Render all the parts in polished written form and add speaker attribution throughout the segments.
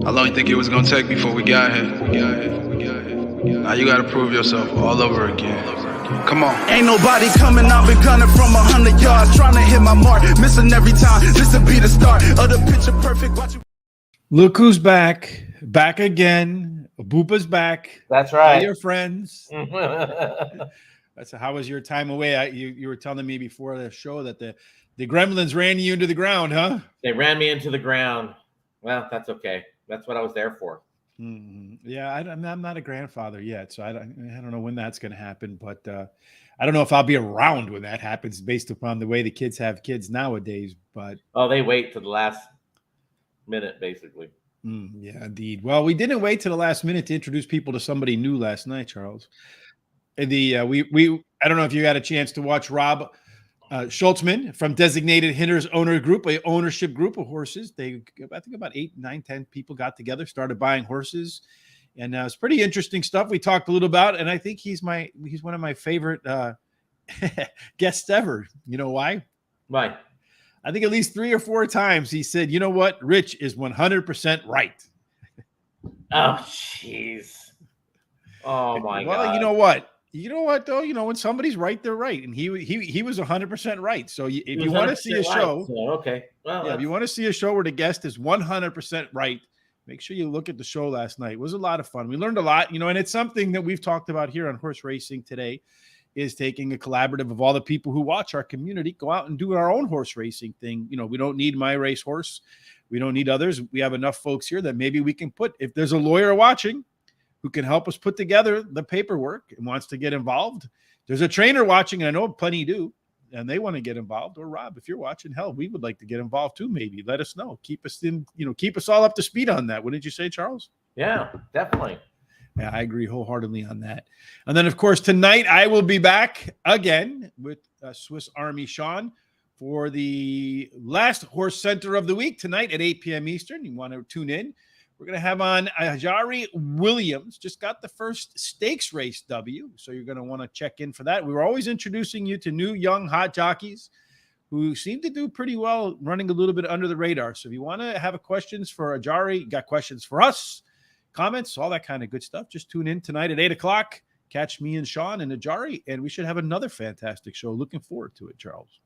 Speaker 1: How long you think it was gonna take before we got here? Now you gotta prove yourself all over again. Come on.
Speaker 2: Ain't nobody coming, I've been gunning from 100 yards, trying to hit my mark, missing every time. This will be the start of the picture perfect. Watch you.
Speaker 3: Look who's back again. Boopa's back.
Speaker 4: That's right.
Speaker 3: All your friends. That's how was your time away? You were telling me before the show that the gremlins ran you into the ground, huh?
Speaker 4: They ran me into the ground. Well, that's okay. That's what I was there for.
Speaker 3: Mm-hmm. Yeah, I'm not a grandfather yet, so I don't know when that's going to happen. But I don't know if I'll be around when that happens, based upon the way the kids have kids nowadays. But
Speaker 4: they wait to the last minute, basically.
Speaker 3: Yeah, indeed. Well, we didn't wait to the last minute to introduce people to somebody new last night, Charles. The we I don't know if you got a chance to watch Rob Schultzman from Designated Hitters Owner Group, a ownership group of horses. I think about 8, 9, 10 people got together, started buying horses, and it's pretty interesting stuff. We talked a little about, and I think he's one of my favorite guests ever. You know why?
Speaker 4: Why?
Speaker 3: I think at least 3 or 4 times he said, "You know what? Rich is 100% right."
Speaker 4: Oh, jeez. Oh my God.
Speaker 3: Well, you know what? You know what though? You know, when somebody's right, they're right, and he was 100% right. So if you want to see a show,
Speaker 4: right, so, okay, well,
Speaker 3: yeah, if you want to see a show where the guest is 100% right, make sure you look at the show last night. It was a lot of fun. We learned a lot, you know, and it's something that we've talked about here on Horse Racing Today, is taking a collaborative of all the people who watch our community, go out and do our own horse racing thing. You know, we don't need My Race Horse, we don't need others. We have enough folks here that maybe we can put. If there's a lawyer watching who can help us put together the paperwork and wants to get involved. There's a trainer watching, and I know plenty do, and they want to get involved. Or Rob, if you're watching, hell, we would like to get involved too. Maybe let us know. Keep us all up to speed on that. Wouldn't you say, Charles?
Speaker 4: Yeah, definitely.
Speaker 3: Yeah, I agree wholeheartedly on that. And then, of course, tonight I will be back again with Swiss Army Sean for the last Horse Center of the week tonight at 8 p.m. Eastern. You want to tune in. We're going to have on Ajari Williams, just got the first stakes race W, so you're going to want to check in for that. We were always introducing you to new, young, hot jockeys who seem to do pretty well, running a little bit under the radar. So if you want to have questions for Ajari, got questions for us, comments, all that kind of good stuff, just tune in tonight at 8 o'clock. Catch me and Sean and Ajari, and we should have another fantastic show. Looking forward to it, Charles.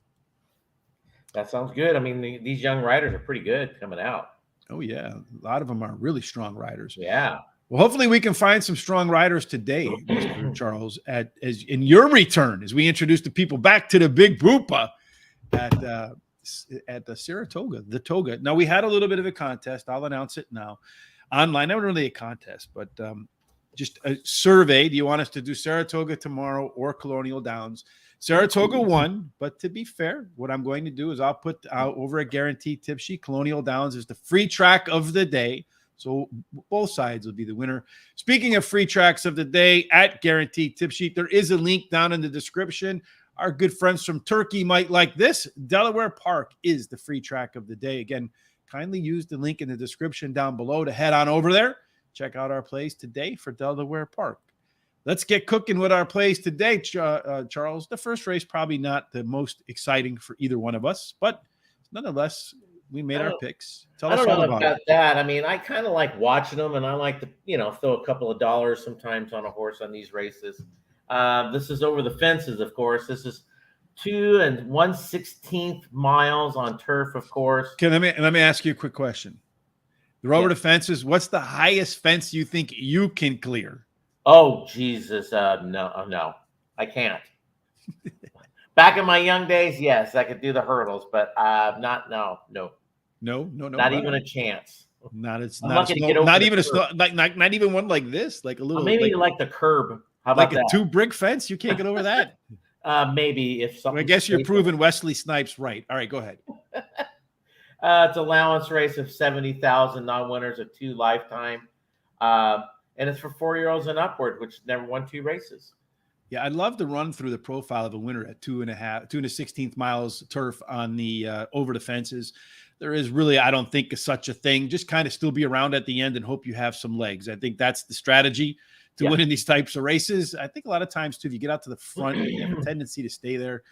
Speaker 4: That sounds good. I mean, these young riders are pretty good coming out.
Speaker 3: Oh, yeah. A lot of them are really strong riders.
Speaker 4: Yeah.
Speaker 3: Well, hopefully we can find some strong riders today, Mr. Charles, as in your return, as we introduce the people back to the Big Boopa at the Saratoga, the Toga. Now, we had a little bit of a contest. I'll announce it now. Online, not really a contest, but just a survey. Do you want us to do Saratoga tomorrow or Colonial Downs? Saratoga won, but to be fair, what I'm going to do is I'll put out over a guaranteed tip sheet. Colonial Downs is the free track of the day. So both sides will be the winner. Speaking of free tracks of the day at guaranteed tip sheet, there is a link down in the description. Our good friends from Turkey might like this. Delaware Park is the free track of the day. Again, kindly use the link in the description down below to head on over there. Check out our plays today for Delaware Park. Let's get cooking with our plays today, Charles. The first race, probably not the most exciting for either one of us, but nonetheless, we made our picks. Tell us all about
Speaker 4: that. I mean, I kind of like watching them, and I like to, throw a couple of dollars sometimes on a horse on these races. This is over the fences, of course. This is 2 1/16 miles on turf, of course.
Speaker 3: Okay, let me ask you a quick question. They're over the fences. What's the highest fence you think you can clear?
Speaker 4: Oh, Jesus. No, I can't. Back in my young days, yes, I could do the hurdles, but no. Not even a chance.
Speaker 3: Not even one like this, like a little.
Speaker 4: Maybe like the curb. How about
Speaker 3: like a 2-brick fence? You can't get over that.
Speaker 4: Maybe if something.
Speaker 3: I guess you're proving Wesley Snipes right. All right, go ahead.
Speaker 4: It's allowance race of 70,000 non-winners of 2 lifetime. And it's for 4-year-olds and upward, which never won 2 races.
Speaker 3: Yeah, I'd love to run through the profile of a winner at 2 1/16 miles turf on the over the fences. There is really, I don't think, such a thing. Just kind of still be around at the end and hope you have some legs. I think that's the strategy to win in these types of races. I think a lot of times too, if you get out to the front, you have a tendency to stay there.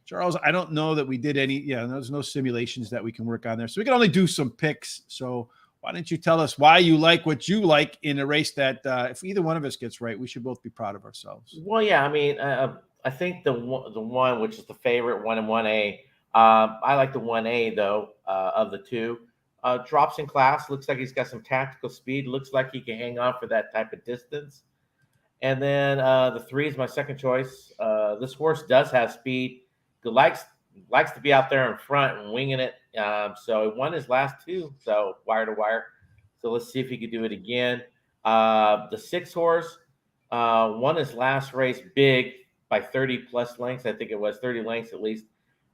Speaker 3: Charles, I don't know that we did any. Yeah, there's no simulations that we can work on there, so we can only do some picks. So why don't you tell us why you like what you like in a race that if either one of us gets right, we should both be proud of ourselves.
Speaker 4: Well, yeah, I mean, I think the one which is the favorite, 1 and 1A. I like the 1A though of the two. Drops in class. Looks like he's got some tactical speed. Looks like he can hang on for that type of distance. And then the 3 is my second choice. This horse does have speed. He likes to be out there in front and winging it. So he won his last 2, so wire to wire. So let's see if he could do it again. The 6 horse won his last race big by 30 plus lengths. I think it was 30 lengths at least.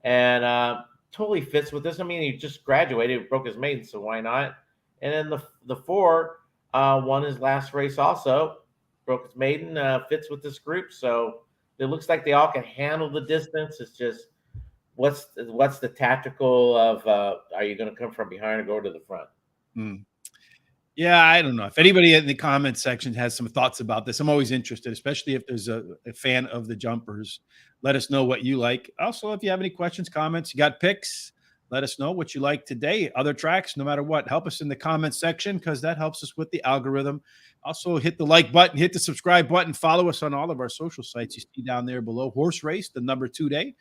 Speaker 4: And totally fits with this. I mean, he just graduated, broke his maiden, so why not? And then the 4 won his last race also, broke his maiden, fits with this group. So it looks like they all can handle the distance. It's just what's the tactical of are you going to come from behind or go to the front?
Speaker 3: Yeah, I don't know. If anybody in the comments section has some thoughts about this, I'm always interested, especially if there's a fan of the jumpers. Let us know what you like. Also, if you have any questions, comments, you got picks, let us know what you like today. Other tracks, no matter what, help us in the comments section because that helps us with the algorithm. Also, hit the like button, hit the subscribe button, follow us on all of our social sites. You see down there below. Horse Race, the number 2 day.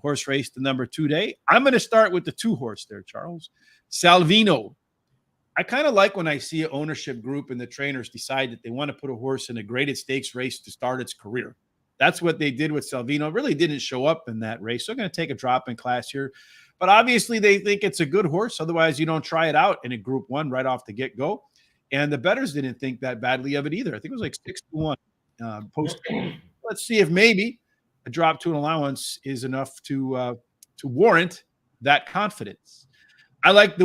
Speaker 3: Horse Race, the number 2 day. I'm going to start with the 2 horse there, Charles. Salvino. I kind of like when I see an ownership group and the trainers decide that they want to put a horse in a graded stakes race to start its career. That's what they did with Salvino. It really didn't show up in that race. So they're going to take a drop in class here. But obviously they think it's a good horse. Otherwise, you don't try it out in a Group 1 right off the get-go. And the bettors didn't think that badly of it either. I think it was like 6-1 post. Let's see if maybe a drop to an allowance is enough to warrant that confidence. I like the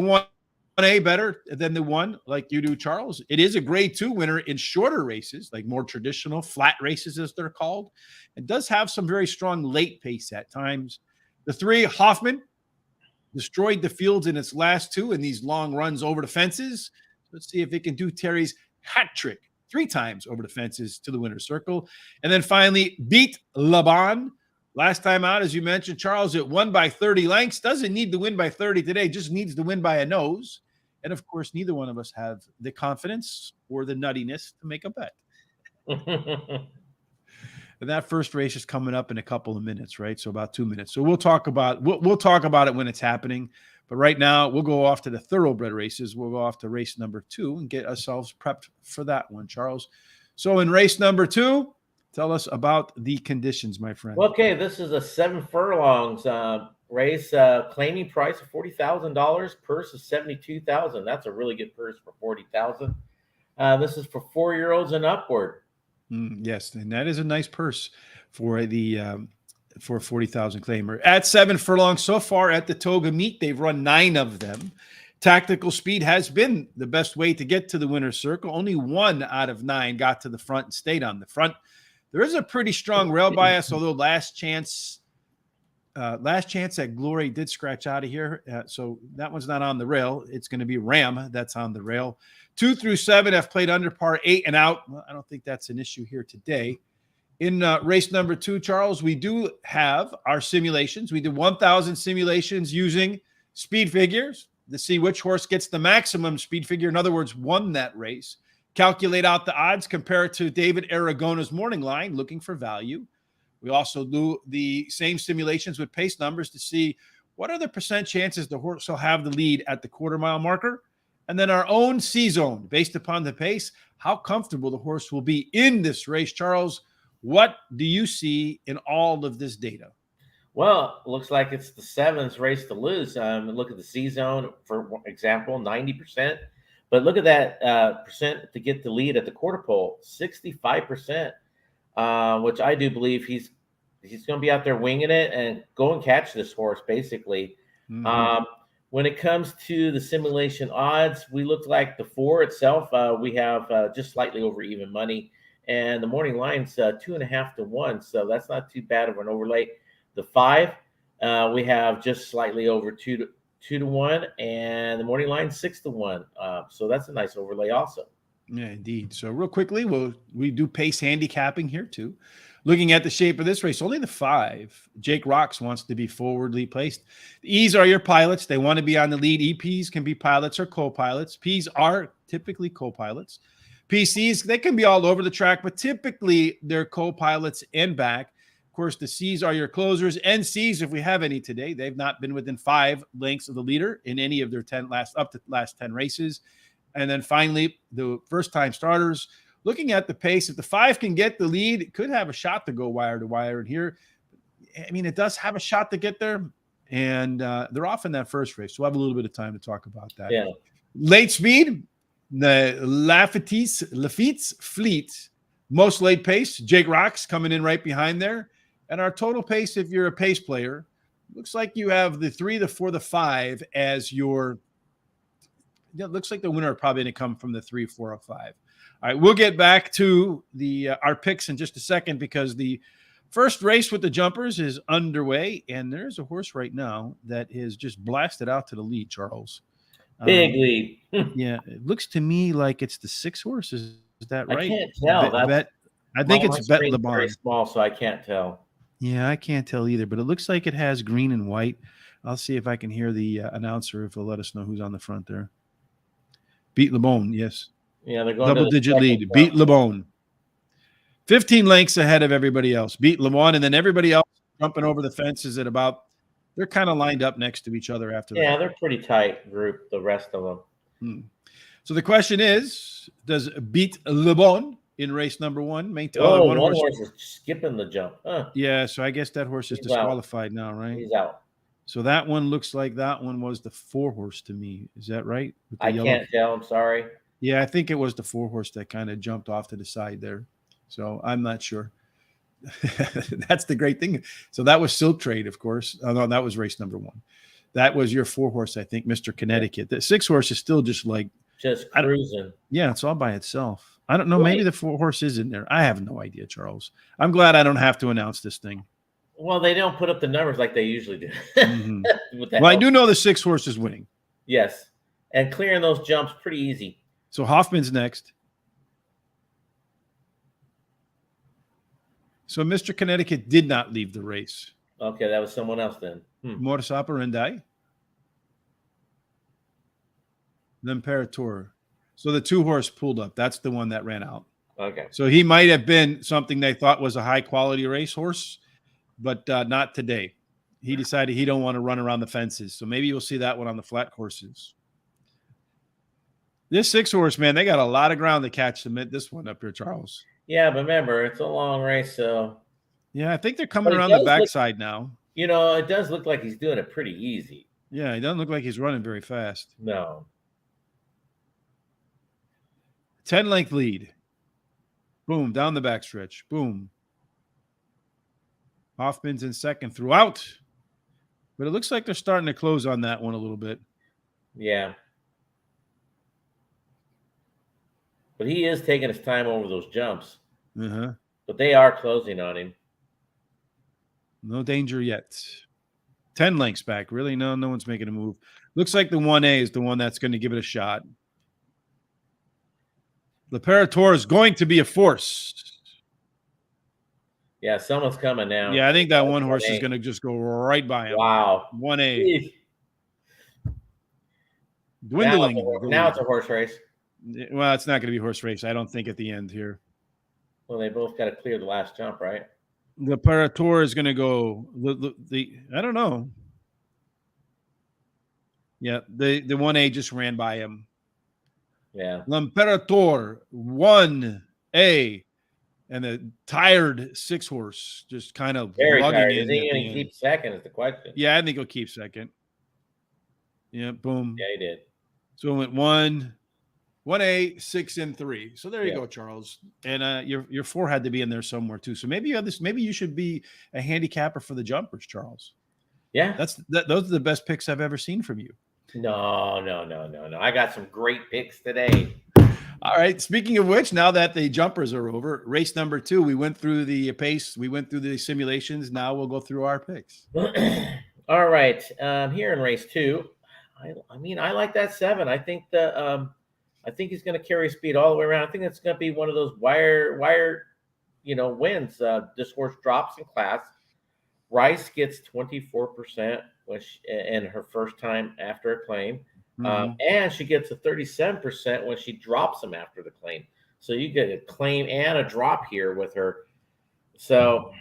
Speaker 3: 1A better than the 1, like you do, Charles. It is a grade 2 winner in shorter races, like more traditional flat races, as they're called. It does have some very strong late pace at times. The 3, Hoffman, destroyed the fields in its last 2 in these long runs over the fences. Let's see if it can do Terry's hat trick 3 times over the fences to the winner's circle. And then finally, Beat Laban. Last time out, as you mentioned, Charles, it won by 30 lengths. Doesn't need to win by 30 today, just needs to win by a nose. And of course, neither one of us have the confidence or the nuttiness to make a bet. And that first race is coming up in a couple of minutes, right? So about 2 minutes. So we'll talk about it when it's happening. But right now, we'll go off to the thoroughbred races. We'll go off to race number 2 and get ourselves prepped for that one, Charles. So in race number 2, tell us about the conditions, my friend.
Speaker 4: Okay, this is a 7 furlongs race, claiming price of $40,000, purse is $72,000. That's a really good purse for $40,000. This is for 4-year-olds and upward.
Speaker 3: Yes, and that is a nice purse for the for 40,000 claimer. At 7 furlongs so far at the Toga meet, they've run 9 of them. Tactical speed has been the best way to get to the winner's circle. Only 1 out of 9 got to the front and stayed on the front. There is a pretty strong rail bias, although last chance at Glory did scratch out of here. So that one's not on the rail. It's going to be Ram that's on the rail. 2 through 7 have played under par, 8 and out. Well, I don't think that's an issue here today. In race number 2, Charles, we do have our simulations. We did 1,000 simulations using speed figures to see which horse gets the maximum speed figure. In other words, won that race. Calculate out the odds, compare it to David Aragona's morning line, looking for value. We also do the same simulations with pace numbers to see what are the percent chances the horse will have the lead at the quarter-mile marker. And then our own C-zone, based upon the pace, how comfortable the horse will be in this race. Charles, what do you see in all of this data?
Speaker 4: Well, it looks like it's the 7's race to lose. Look at the C-zone, for example, 90%. But look at that percent to get the lead at the quarter pole, 65%, which I do believe he's going to be out there winging it and go and catch this horse, basically. Mm-hmm. When it comes to the simulation odds, we look like the 4 itself, we have just slightly over even money. And the morning line's 2.5 to 1, so that's not too bad of an overlay. The 5, we have just slightly over 2 to 1, and the morning line 6 to 1. So that's a nice overlay also.
Speaker 3: Yeah, indeed. So real quickly, we do pace handicapping here too. Looking at the shape of this race, only the 5. Jake Rocks wants to be forwardly placed. The E's are your pilots. They want to be on the lead. EPs can be pilots or co-pilots. P's are typically co-pilots. PCs, they can be all over the track, but typically they're co-pilots and back. Of course, the C's are your closers. NCs, if we have any today, they've not been within 5 lengths of the leader in any of their last 10 races. And then finally, the first-time starters. Looking at the pace, if the 5 can get the lead, it could have a shot to go wire to wire. And here, I mean, it does have a shot to get there. And they're off in that first race. So we'll have a little bit of time to talk about that.
Speaker 4: Yeah.
Speaker 3: Late speed, the Lafitte's Fleet, most late pace. Jake Rocks coming in right behind there. And our total pace, if you're a pace player, looks like you have the 3, the 4, the 5 as your. It looks like the winner probably going to come from the 3, 4, or 5. All right, we'll get back to the our picks in just a second because the first race with the jumpers is underway, and there's a horse right now that is just blasted out to the lead, Charles.
Speaker 4: Big lead.
Speaker 3: Yeah, it looks to me like it's the 6 horse. Is that right?
Speaker 4: I can't tell.
Speaker 3: I think it's Bet Le Bon.
Speaker 4: Very small, so I can't tell.
Speaker 3: Yeah, I can't tell either, but it looks like it has green and white. I'll see if I can hear the announcer if he'll let us know who's on the front there. Beat Le Bon, yes.
Speaker 4: Yeah, they're going
Speaker 3: double-digit lead. Beat Le Bon. 15 lengths ahead of everybody else. Beat Le Bon, and then everybody else jumping over the fences at about – they're kind of lined up next to each other after that.
Speaker 4: Yeah, they're pretty tight group, the rest of them.
Speaker 3: So the question is, does Beat Le Bon in race number 1 maintain?
Speaker 4: One horse is skipping the jump. Huh.
Speaker 3: Yeah, so I guess that horse is disqualified now, right?
Speaker 4: He's out.
Speaker 3: So that one looks like that one was the 4 horse to me. Is that right?
Speaker 4: I can't tell. I'm sorry.
Speaker 3: Yeah, I think it was the 4 horse that kind of jumped off to the side there. So I'm not sure. That's the great thing. So that was Silk Trade, of course. Oh, no, that was race number 1. That was your 4 horse, I think, Mr. Connecticut. The 6 horse is still just
Speaker 4: cruising.
Speaker 3: Yeah, it's all by itself. I don't know. Maybe the 4 horse is in there. I have no idea, Charles. I'm glad I don't have to announce this thing.
Speaker 4: Well, they don't put up the numbers like they usually do.
Speaker 3: Well, I do know the 6 horse is winning.
Speaker 4: Yes. And clearing those jumps pretty easy.
Speaker 3: So Hoffman's next. So Mr. Connecticut did not leave the race.
Speaker 4: Okay, that was someone else then.
Speaker 3: Modus operandi. L'Imperator. So the 2 horse pulled up. That's the one that ran out.
Speaker 4: Okay.
Speaker 3: So he might have been something they thought was a high-quality racehorse, but not today. He decided he don't want to run around the fences. So maybe you'll see that one on the flat courses. This 6 horse, man, they got a lot of ground to catch to admit this one up here, Charles.
Speaker 4: Yeah, but remember, it's a long race, so.
Speaker 3: Yeah, I think they're coming around the backside now.
Speaker 4: You know, it does look like he's doing it pretty easy.
Speaker 3: Yeah, he doesn't look like he's running very fast.
Speaker 4: No.
Speaker 3: 10-length lead. Boom, down the backstretch. Boom. Hoffman's in second throughout. But it looks like they're starting to close on that one a little bit.
Speaker 4: Yeah. But he is taking his time over those jumps.
Speaker 3: Uh-huh.
Speaker 4: But they are closing on him.
Speaker 3: No danger yet. 10 lengths back. Really? No one's making a move. Looks like the 1A is the one that's going to give it a shot. L'Imperator is going to be a force.
Speaker 4: Yeah, someone's coming now.
Speaker 3: Yeah, I think that 1 horse is going to just go right by him.
Speaker 4: Wow.
Speaker 3: 1A. Dwindling.
Speaker 4: Now it's a horse race.
Speaker 3: Well, it's not going to be a horse race, I don't think, at the end here.
Speaker 4: Well, they both got to clear the last jump, right?
Speaker 3: L'Imperator is going to go. I don't know. Yeah, the 1A just ran by him.
Speaker 4: Yeah.
Speaker 3: L'Imperator 1A, and the tired 6 horse just kind of
Speaker 4: very tired.
Speaker 3: in.
Speaker 4: Is he going to keep second? Is the question.
Speaker 3: Yeah, I think he'll keep second. Yeah, boom.
Speaker 4: Yeah, he did.
Speaker 3: So it went 1A, 6, and 3. So there you go, Charles. And your 4 had to be in there somewhere too. So maybe you have this. Maybe you should be a handicapper for the jumpers, Charles.
Speaker 4: Yeah,
Speaker 3: those are the best picks I've ever seen from you.
Speaker 4: No. I got some great picks today.
Speaker 3: All right. Speaking of which, now that the jumpers are over, race number 2, we went through the pace. We went through the simulations. Now we'll go through our picks.
Speaker 4: All right. Here in race 2, I mean, I like that 7. I think the I think he's going to carry speed all the way around. I think it's going to be one of those wire, wins. This horse drops in class. Rice gets 24% in her first time after a claim. And she gets a 37% when she drops him after the claim. So you get a claim and a drop here with her. So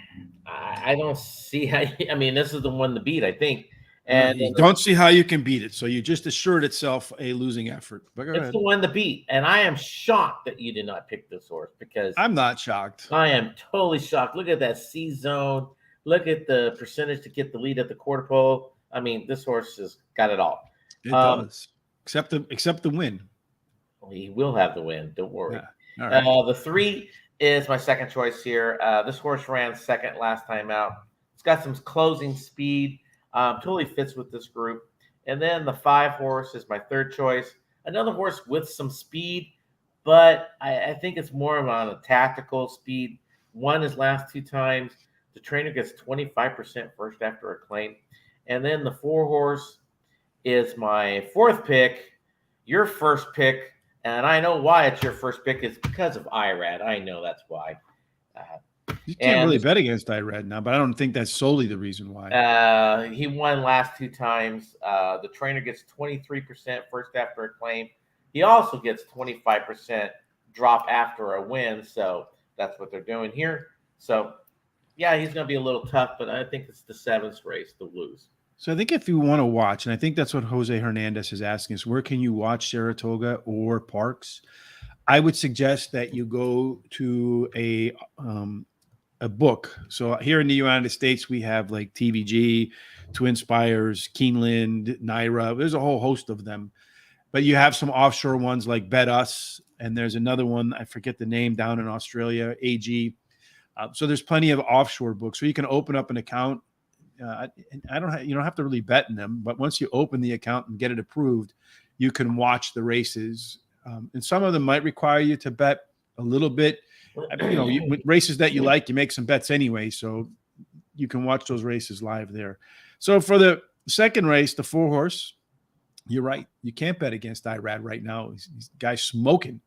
Speaker 4: I don't see how. I mean, this is the one to beat, I think. And
Speaker 3: you don't see how you can beat it. So you just assured itself a losing effort. But
Speaker 4: it's the one to beat. And I am shocked that you did not pick this horse, because
Speaker 3: I'm not shocked.
Speaker 4: I am totally shocked. Look at that C zone. Look at the percentage to get the lead at the quarter pole. I mean, this horse has got it all.
Speaker 3: It does, except the win.
Speaker 4: He will have the win. Don't worry.
Speaker 3: Yeah. All right.
Speaker 4: The 3 is my second choice here. This horse ran second last time out. It's got some closing speed. Totally fits with this group. And then the 5 horse is my third choice. Another horse with some speed, but I think it's more of on a tactical speed. Won his last 2 times. The trainer gets 25% first after a claim. And then the 4 horse is my 4th pick, your first pick. And I know why it's your first pick. It's because of IRAD. I know that's why.
Speaker 3: You can't really bet against IRAD now, but I don't think that's solely the reason
Speaker 4: why. He won last 2 times. The trainer gets 23% first after a claim. He also gets 25% drop after a win. So that's what they're doing here. So, yeah, he's going to be a little tough, but I think it's the 7th race to lose.
Speaker 3: So I think if you want to watch, and I think that's what Jose Hernandez is asking us, where can you watch Saratoga or Parks? I would suggest that you go to a book. So here in the United States, we have like TVG, Twin Spires, Keeneland, Naira. There's a whole host of them. But you have some offshore ones like Bet Us, and there's another one, I forget the name, down in Australia, AG. So there's plenty of offshore books. So you can open up an account. You don't have to really bet in them, but once you open the account and get it approved, you can watch the races. And some of them might require you to bet a little bit. With races that you like, you make some bets anyway, so you can watch those races live there. So for the second race, the 4 horse, you're right. You can't bet against IRAD right now. He's guy's smoking.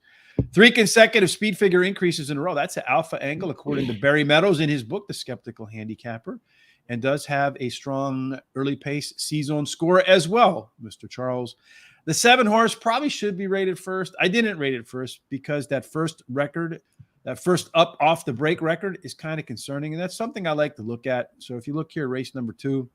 Speaker 3: 3 consecutive speed figure increases in a row. That's an alpha angle, according to Barry Meadows in his book, The Skeptical Handicapper, and does have a strong early pace C-zone score as well, Mr. Charles. The 7 horse probably should be rated first. I didn't rate it first because that first record, that first up off the break record is kind of concerning, and that's something I like to look at. So if you look here, race number 2,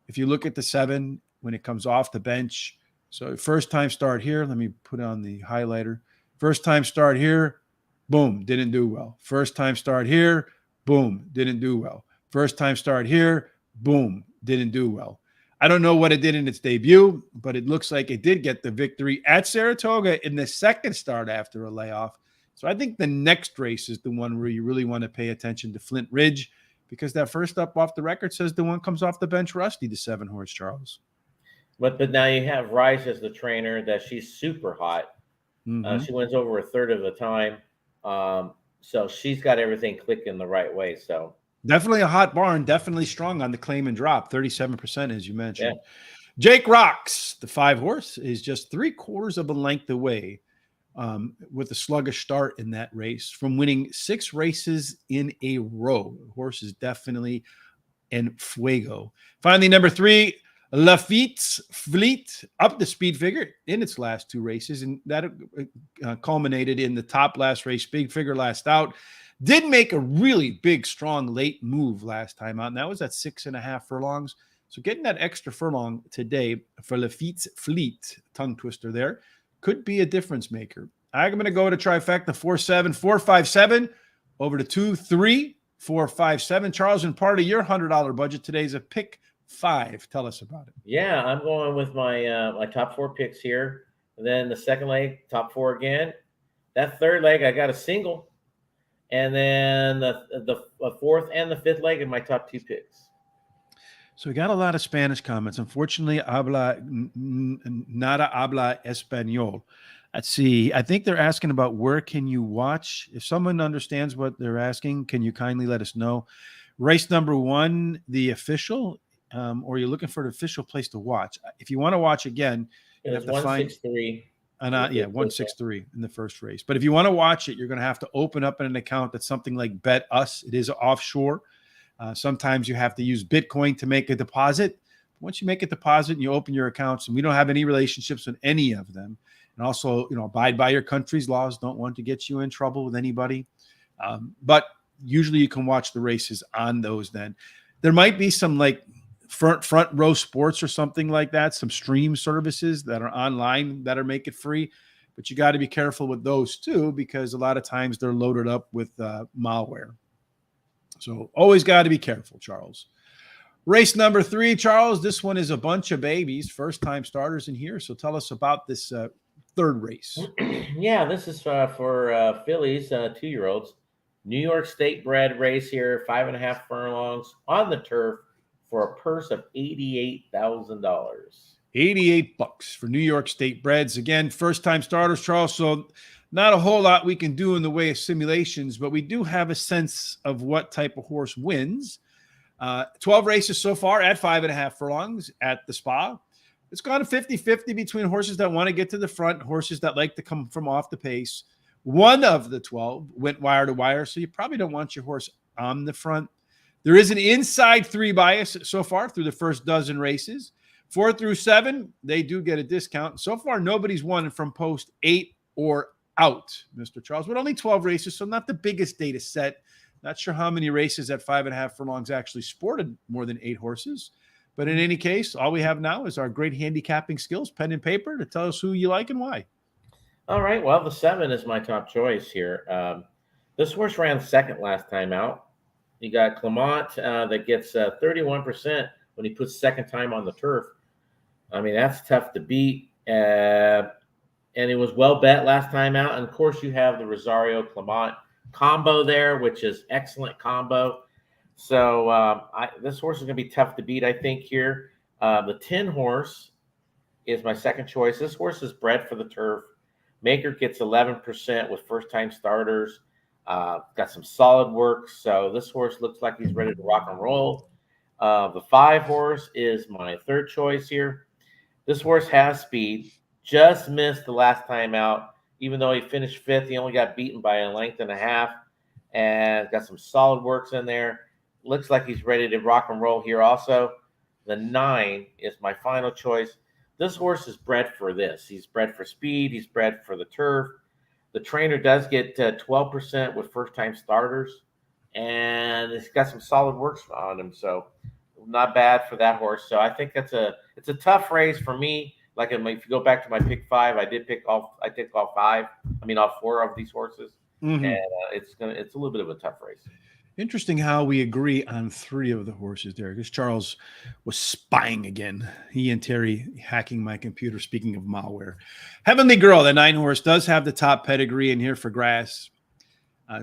Speaker 3: if you look at the 7 when it comes off the bench, so first time start here, let me put on the highlighter. First time start here, boom, didn't do well. First time start here, boom, didn't do well. First time start here, boom, didn't do well. I don't know what it did in its debut, but it looks like it did get the victory at Saratoga in the second start after a layoff. So I think the next race is the one where you really want to pay attention to Flint Ridge, because that first up off the record says the one comes off the bench rusty, the 7 horse, Charles.
Speaker 4: But now you have Rice as the trainer, that she's super hot. She wins over a third of the time. So she's got everything clicking the right way. So
Speaker 3: definitely a hot barn, definitely strong on the claim and drop, 37%, as you mentioned. Yeah. Jake Rocks, the 5 horse, is just 3/4 of a length away with a sluggish start in that race from winning 6 races in a row. The horse is definitely en fuego. Finally, number 3, Lafitte's Fleet, up the speed figure in its last 2 races, and that culminated in the top last race, big figure last out. Did make a really big, strong late move last time out, and that was at 6.5 furlongs. So getting that extra furlong today for Lafitte's Fleet, tongue twister there, could be a difference maker. I'm going to go to trifecta 4-7, 4-5-7 over to 2-3, 4-5-7. Charles, and part of your $100 budget today is a pick 5. Tell us about it.
Speaker 4: Yeah, I'm going with my my top 4 picks here. And then the second leg, top 4 again. That third leg, I got a single. And then the 4th and the 5th leg in my top 2 picks.
Speaker 3: So we got a lot of Spanish comments. Unfortunately, nada habla español. Let's see. I think they're asking about where can you watch. If someone understands what they're asking, can you kindly let us know? Race number 1, the official, or you're looking for an official place to watch. If you want to watch again, you have to find
Speaker 4: 163.
Speaker 3: Yeah, 163 in the first race. But if you want to watch it, you're going to have to open up an account that's something like Bet Us. It is offshore. Sometimes you have to use Bitcoin to make a deposit. Once you make a deposit and you open your accounts, and we don't have any relationships with any of them, and also, abide by your country's laws. Don't want to get you in trouble with anybody. But usually you can watch the races on those then. There might be some like front row sports or something like that, some stream services that are online that are make it free. But you got to be careful with those too, because a lot of times they're loaded up with malware. So always got to be careful, Charles. Race number 3, Charles. This one is a bunch of babies, first-time starters in here. So tell us about this third race.
Speaker 4: Yeah, this is for fillies, 2-year-olds. New York State bred race here, 5.5 furlongs on the turf for a purse of $88,000.
Speaker 3: $88 for New York State breds. Again, first-time starters, Charles. So not a whole lot we can do in the way of simulations, but we do have a sense of what type of horse wins. 12 races so far at 5.5 furlongs at the Spa. It's gone 50-50 between horses that want to get to the front, horses that like to come from off the pace. One of the 12 went wire to wire, so you probably don't want your horse on the front. There is an inside 3 bias so far through the first dozen races. 4 through 7, they do get a discount. So far, nobody's won from post 8 or out, Mr. Charles, but only 12 races, so not the biggest data set. Not sure how many races at 5.5 furlongs actually sported more than 8 horses. But in any case, all we have now is our great handicapping skills, pen and paper, to tell us who you like and why.
Speaker 4: All right. Well, the 7 is my top choice here. This horse ran second last time out. You got Clement that gets 31% when he puts second time on the turf. I mean, that's tough to beat. And it was well bet last time out. And, of course, you have the Rosario Clement combo there, which is excellent combo. So this horse is going to be tough to beat, I think, here. The 10 horse is my second choice. This horse is bred for the turf. Maker gets 11% with first-time starters. Got some solid work. So this horse looks like he's ready to rock and roll. The 5 horse is my third choice here. This horse has speed. Just missed the last time out. Even though he finished 5th, he only got beaten by a length and a half. And got some solid works in there. Looks like he's ready to rock and roll here also. The 9 is my final choice. This horse is bred for this. He's bred for speed. He's bred for the turf. The trainer does get 12% with first-time starters. And he's got some solid works on him. So not bad for that horse. So I think it's a tough race for me. Like if you go back to my pick 5, I picked all 4 of these horses. Mm-hmm. And it's a little bit of a tough race.
Speaker 3: Interesting how we agree on 3 of the horses there, because Charles was spying again. He and Terry hacking my computer, speaking of malware. Heavenly Girl, the 9 horse, does have the top pedigree in here for grass.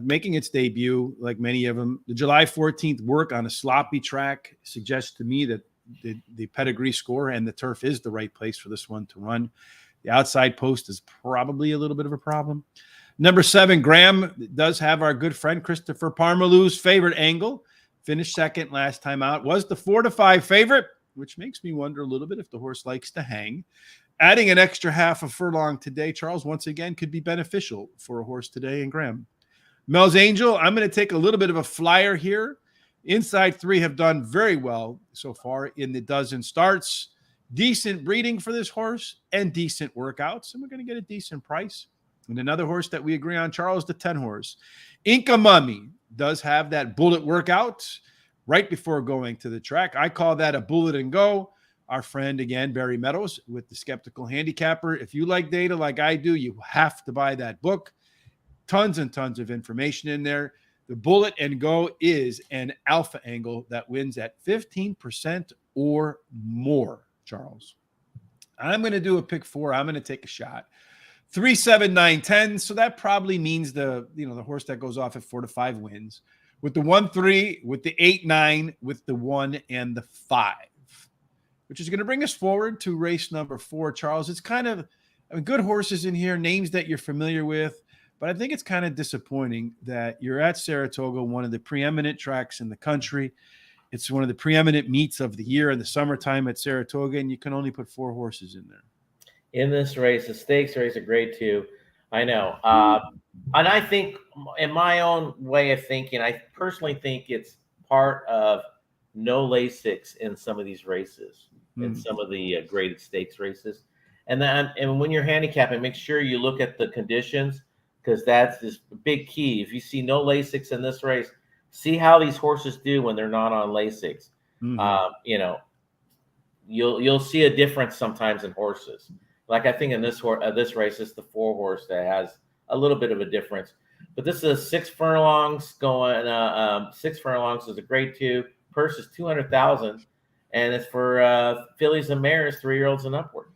Speaker 3: Making its debut, like many of them. The July 14th work on a sloppy track suggests to me that the pedigree score and the turf is the right place for this one to run. The outside post is probably a little bit of a problem. Number 7, Graham, does have our good friend Christopher Parmalou's favorite angle. Finished second last time out. Was the 4-5 favorite, which makes me wonder a little bit if the horse likes to hang. Adding an extra half a furlong today, Charles, once again, could be beneficial for a horse today in Graham. Mel's Angel, I'm going to take a little bit of a flyer here. Inside 3 have done very well so far in the dozen starts. Decent breeding for this horse and decent workouts, and we're going to get a decent price. And another horse that we agree on, Charles, the 10 horse. Inca Mummy does have that bullet workout right before going to the track. I call that a bullet and go. Our friend, again, Barry Meadows with the Skeptical Handicapper. If you like data like I do, you have to buy that book. Tons and tons of information in there. The bullet and go is an alpha angle that wins at 15% or more, Charles. I'm going to do a pick 4. I'm going to take a shot. 3, 7, 9, 10. So that probably means the horse that goes off at 4-5 wins. With the 1, 3, with the 8, 9, with the 1 and the 5, which is going to bring us forward to race number 4, Charles. It's kind of good horses in here, names that you're familiar with, but I think it's kind of disappointing that you're at Saratoga, one of the preeminent tracks in the country. It's one of the preeminent meets of the year in the summertime at Saratoga, and you can only put 4 horses in there.
Speaker 4: in this race, the stakes race at grade 2. I know. And I think, in my own way of thinking, I personally think it's part of no Lasix in some of these races, in some of the graded stakes races. And when you're handicapping, make sure you look at the conditions, because that's this big key. If you see no Lasix in this race, see how these horses do when they're not on Lasix. You know, you'll see a difference sometimes in horses. Like I think in this race, it's the 4 horse that has a little bit of a difference. But this is 6 furlongs going. 6 furlongs is a grade 2. Purse is 200,000, and it's for fillies and mares, 3-year-olds and upward.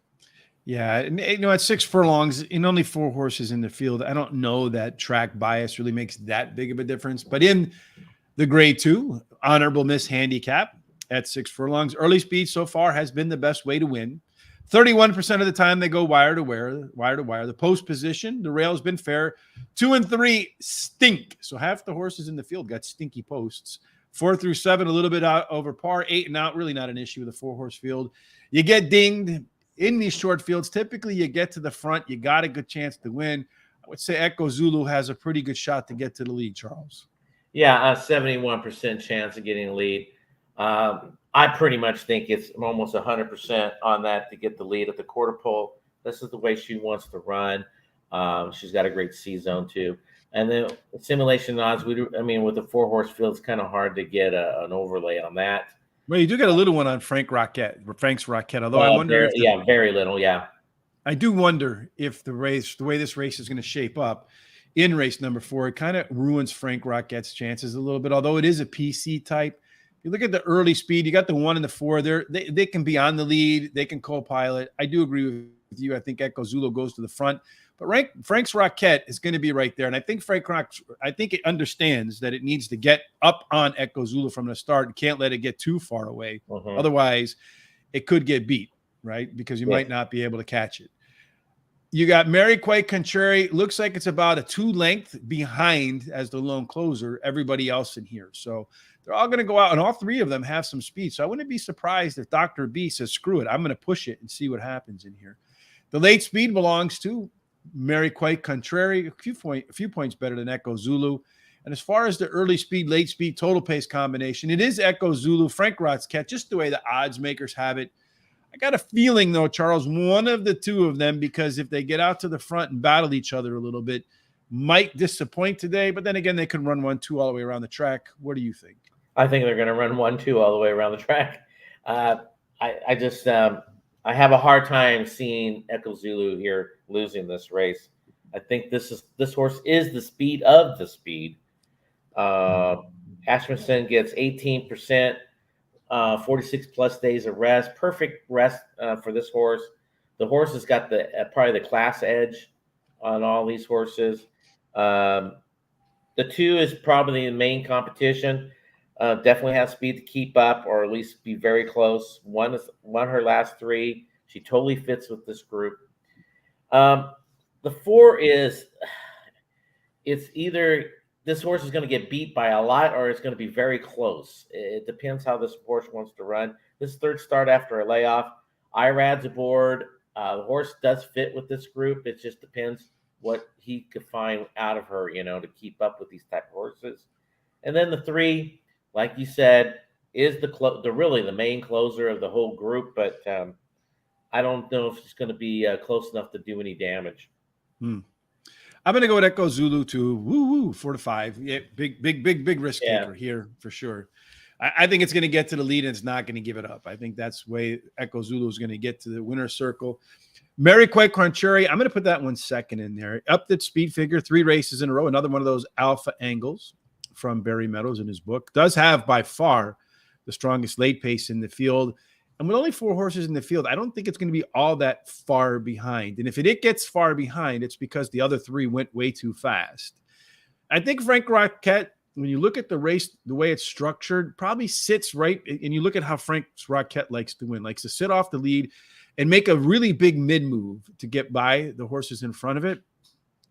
Speaker 3: Yeah, and you know, at 6 furlongs and only 4 horses in the field, I don't know that track bias really makes that big of a difference. But in the grade 2, honorable miss handicap at 6 furlongs, early speed so far has been the best way to win. 31% of the time they go wire to wire. The post position, the rail has been fair. 2 and 3 stink. So half the horses in the field got stinky posts. 4 through 7, a little bit out over par. 8 and out, really not an issue with a 4-horse field. You get dinged in these short fields. Typically, you get to the front, you got a good chance to win. I would say Echo Zulu has a pretty good shot to get to the lead, Charles.
Speaker 4: Yeah, a 71% chance of getting the lead. I pretty much think it's almost 100% on that to get the lead at the quarter pole. This is the way she wants to run. She's got a great C-zone too. And then simulation odds, with the 4-horse field, it's kind of hard to get an overlay on that.
Speaker 3: Well, you do get a little one on Frank's Rocket, although I wonder
Speaker 4: very little, yeah.
Speaker 3: I do wonder if the way this race is going to shape up in race number 4, it kind of ruins Frank Rocket's chances a little bit, although it is a PC type. If you look at the early speed, you got the 1 and the 4 there. They can be on the lead. They can co-pilot. I do agree with you. I think Echo Zulu goes to the front. But Frank's Rocket is going to be right there. And I think it understands that it needs to get up on Echo Zulu from the start and can't let it get too far away. Otherwise, it could get beat, right? Because you might not be able to catch it. You got Mary Quay Contrary. Looks like it's about a 2 length behind as the lone closer, everybody else in here. So they're all going to go out, and all 3 of them have some speed. So I wouldn't be surprised if Dr. B says, screw it, I'm going to push it and see what happens in here. The late speed belongs to Mary Quay Contrary, a few points better than Echo Zulu. And as far as the early speed, late speed, total pace combination, it is Echo Zulu, Frank Rocket, just the way the odds makers have it. I got a feeling, though, Charles, one of the 2 of them, because if they get out to the front and battle each other a little bit, might disappoint today. But then again, they could run 1-2 all the way around the track. What do you think?
Speaker 4: I think they're going to run 1-2 all the way around the track. I have a hard time seeing Echo Zulu here losing this race. I think this horse is the speed of the speed. Ashmanson gets 18%, 46 plus days of rest. Perfect rest for this horse. The horse has got probably the class edge on all these horses. The 2 is probably the main competition. Definitely has speed to keep up, or at least be very close. Won her last 3. She totally fits with this group. The 4 it's either this horse is going to get beat by a lot, or it's going to be very close. It depends how this horse wants to run. This 3rd start after a layoff. Irad's aboard. The horse does fit with this group. It just depends what he could find out of her, to keep up with these type of horses. And then the 3, like you said, is really the main closer of the whole group, but I don't know if it's going to be close enough to do any damage.
Speaker 3: I'm going to go with Echo Zulu to 4 to 5. Yeah, big risk taker here for sure. I think it's going to get to the lead and it's not going to give it up. I think that's the way Echo Zulu is going to get to the winner's circle. Mary Quay Contrary, I'm going to put that one second in there. Up the speed figure, 3 races in a row. Another one of those alpha angles from Barry Meadows in his book. Does have by far the strongest late pace in the field. And with only 4 horses in the field, I don't think it's going to be all that far behind. And if it gets far behind, it's because the other 3 went way too fast. I think Frank Rocket, when you look at the race, the way it's structured, probably sits right. And you look at how Frank Rocket likes to win, likes to sit off the lead and make a really big mid move to get by the horses in front of it.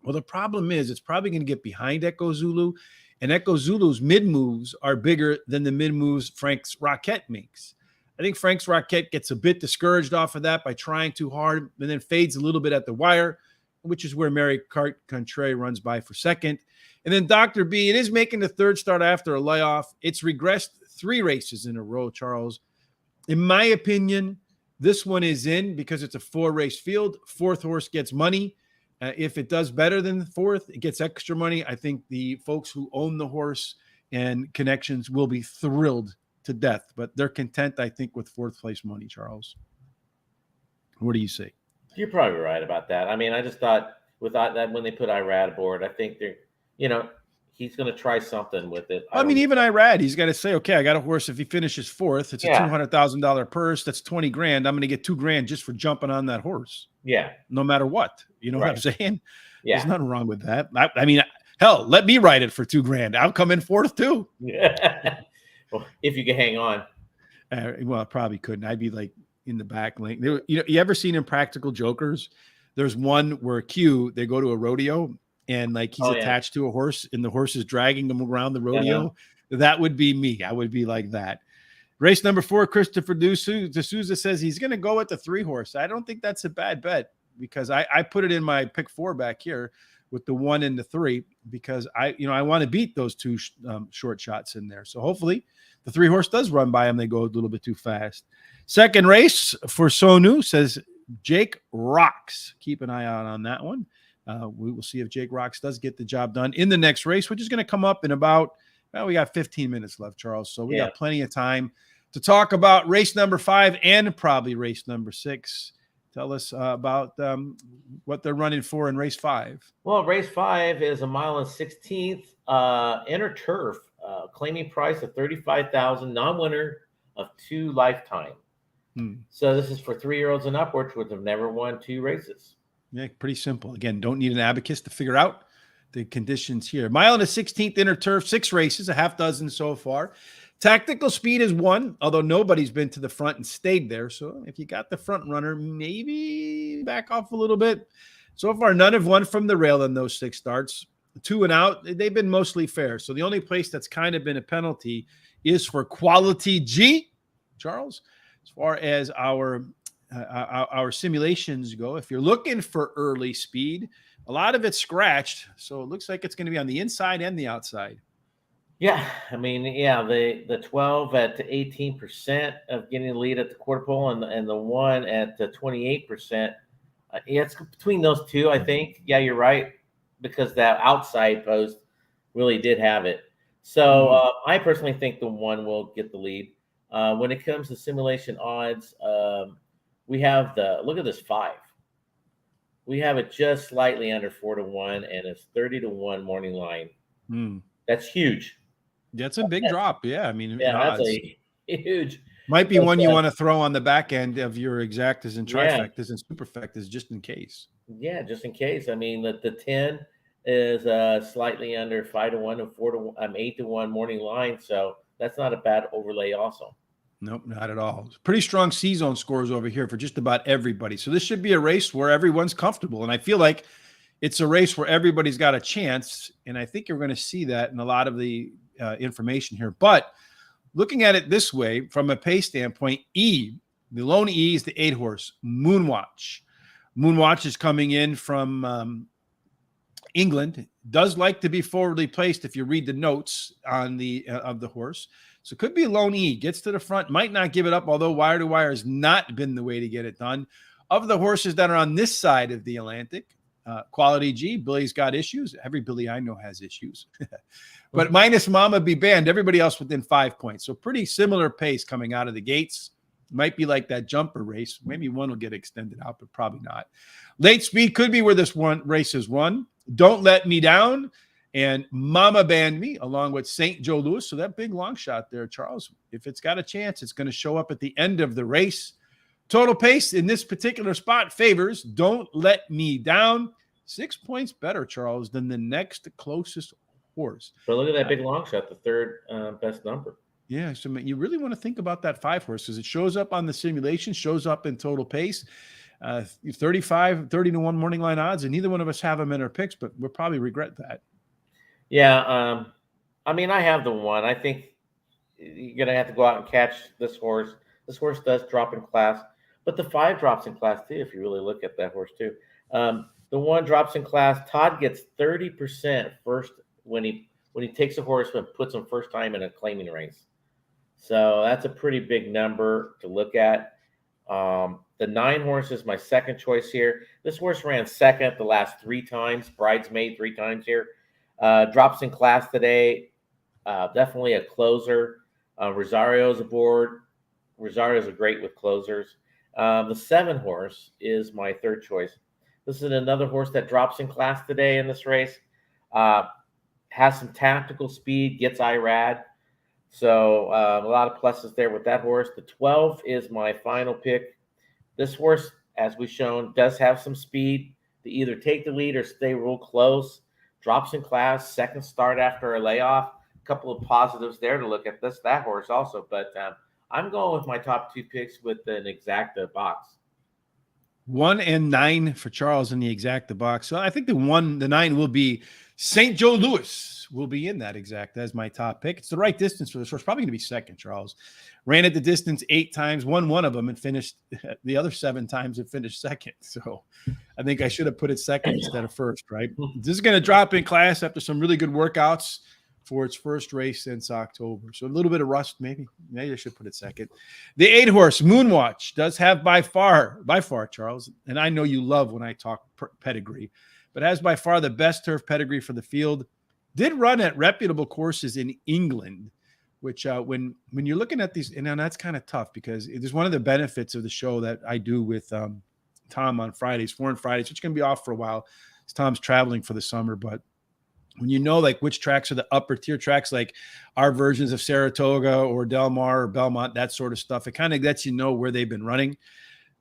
Speaker 3: Well, the problem is it's probably going to get behind Echo Zulu, and Echo Zulu's mid moves are bigger than the mid moves Frank Rocket makes. I think Frank's Rocket gets a bit discouraged off of that by trying too hard and then fades a little bit at the wire, which is where Mary Contray runs by for second. And then Dr. B, it is making the third start after a layoff. It's regressed 3 races in a row, Charles. In my opinion, this one is in because it's a 4-race field. 4th horse gets money. If it does better than the 4th, it gets extra money. I think the folks who own the horse and connections will be thrilled to death, but they're content, I think, with 4th place money, Charles. What do you say?
Speaker 4: You're probably right about that. I mean, I just thought without that, when they put Irad aboard, I think they're, he's going to try something with it.
Speaker 3: I mean, even Irad, he's got to say, okay, I got a horse. If he finishes 4th, it's a $200,000 purse. That's $20,000. I'm going to get $2,000 just for jumping on that horse.
Speaker 4: Yeah.
Speaker 3: No matter what. You know what I'm saying?
Speaker 4: Yeah.
Speaker 3: There's nothing wrong with that. I mean, hell, let me ride it for $2,000. I'll come in 4th too.
Speaker 4: Yeah. Well, if you can hang on.
Speaker 3: Well, I probably couldn't. I'd be like in the back lane. You ever seen Impractical Jokers? There's one where Q, they go to a rodeo and like he's attached to a horse and the horse is dragging him around the rodeo. That would be me. I would be like that. Race number 4, Christopher D'Souza says he's going to go with the 3-horse. I don't think that's a bad bet because I put it in my pick 4 back here with the 1 and the 3 because I want to beat those 2 short shots in there. So hopefully the 3-horse does run by him. They go a little bit too fast. Second race for Sonu says Jake Rocks. Keep an eye out on that one. We will see if Jake Rocks does get the job done in the next race, which is going to come up in about, we got 15 minutes left, Charles. So we got plenty of time to talk about race number 5 and probably race number 6. Tell us about what they're running for in race 5.
Speaker 4: Well, race 5 is 1.16 miles, inner turf, claiming price of $35,000, non-winner of 2 lifetime. So this is for 3-year-olds and upwards, which have never won 2 races.
Speaker 3: Yeah, pretty simple. Again, don't need an abacus to figure out the conditions here. 1.16 miles inner turf, 6 races, a half dozen so far. Tactical speed is 1, although nobody's been to the front and stayed there. So if you got the front runner, maybe back off a little bit. So far, none have won from the rail in those 6 starts. 2 and out, they've been mostly fair. So the only place that's kind of been a penalty is for Quality G, Charles. As far as our simulations go, if you're looking for early speed, a lot of it's scratched. So it looks like it's going to be on the inside and the outside.
Speaker 4: Yeah, I mean, the 12 at 18% of getting the lead at the quarter pole and the 1 at the 28%. It's between those 2, I think. Yeah, you're right, because that outside post really did have it. So I personally think the 1 will get the lead. When it comes to simulation odds, we have look at this 5. We have it just slightly under 4-1, and it's 30-1 morning line. That's huge.
Speaker 3: That's a big drop. Yeah. I mean,
Speaker 4: that's a huge.
Speaker 3: Might be one you want to throw on the back end of your exactas and trifectas and superfectas just in case.
Speaker 4: Yeah, just in case. I mean, the 10 is slightly under 5-1 and 8-1 morning line. So that's not a bad overlay also.
Speaker 3: Nope, not at all. Pretty strong C-zone scores over here for just about everybody. So this should be a race where everyone's comfortable. And I feel like it's a race where everybody's got a chance. And I think you're going to see that in a lot of the information here. But looking at it this way, from a pace standpoint, the lone E is the 8-horse, Moonwatch. Moonwatch is coming in from England. Does like to be forwardly placed if you read the notes on the of the horse. So it could be a lone E. Gets to the front, might not give it up, although wire to wire has not been the way to get it done. Of the horses that are on this side of the Atlantic, Quality G, Billy's got issues. Every Billy I know has issues. But minus Mama Be Banned, everybody else within 5 points. So pretty similar pace coming out of the gates. Might be like that jumper race. Maybe one will get extended out, but probably not. Late speed could be where this one race is won. Don't Let Me Down and Mama Banned Me, along with St. Joe Louis. So that big long shot there, Charles, if it's got a chance, it's going to show up at the end of the race. Total pace in this particular spot favors Don't Let Me Down. 6 points better, Charles, than the next closest horse.
Speaker 4: So look at that big long shot, the 3rd best number.
Speaker 3: Yeah, so you really want to think about that 5-horse because it shows up on the simulation, shows up in total pace. 30-1 morning line odds, and neither one of us have them in our picks, but we'll probably regret that.
Speaker 4: Yeah, I mean, I have the 1. I think you're going to have to go out and catch this horse. This horse does drop in class, but the 5 drops in class too, if you really look at that horse too. The 1 drops in class. Todd gets 30% first when he takes a horse and puts him first time in a claiming race. So that's a pretty big number to look at. The 9 horse is my second choice here. This horse ran second the last 3 times, bridesmaid 3 times here. Drops in class today. Definitely a closer. Rosario's aboard. Rosario's a great with closers. The 7 horse is my third choice. This is another horse that drops in class today in this race. Has some tactical speed, gets IRAD. So a lot of pluses there with that horse. The 12 is my final pick. This horse, as we've shown, does have some speed to either take the lead or stay real close. Drops in class, second start after a layoff. A couple of positives there to look at that horse also. But I'm going with my top 2 picks with an exacta box.
Speaker 3: 1 and 9 for Charles in the exacta box. So I think the 9 will be St. Joe Louis will be in that exacta as my top pick. It's the right distance for this horse. Probably going to be second, Charles. Ran at the distance 8 times, won 1 of them, and finished the other 7 times and finished second. So I think I should have put it second instead of first, right? This is going to drop in class after some really good workouts for its first race since October. So a little bit of rust, maybe. Maybe I should put it second. The 8 horse, Moonwatch, does have by far, Charles, and I know you love when I talk pedigree, but has by far the best turf pedigree for the field. Did run at reputable courses in England, which when you're looking at these, and that's kind of tough because it is one of the benefits of the show that I do with Tom on Fridays, Foreign Fridays, which is going to be off for a while. Tom's traveling for the summer, but when you know like which tracks are the upper tier tracks, like our versions of Saratoga or Del Mar or Belmont, that sort of stuff, it kind of lets you know where they've been running.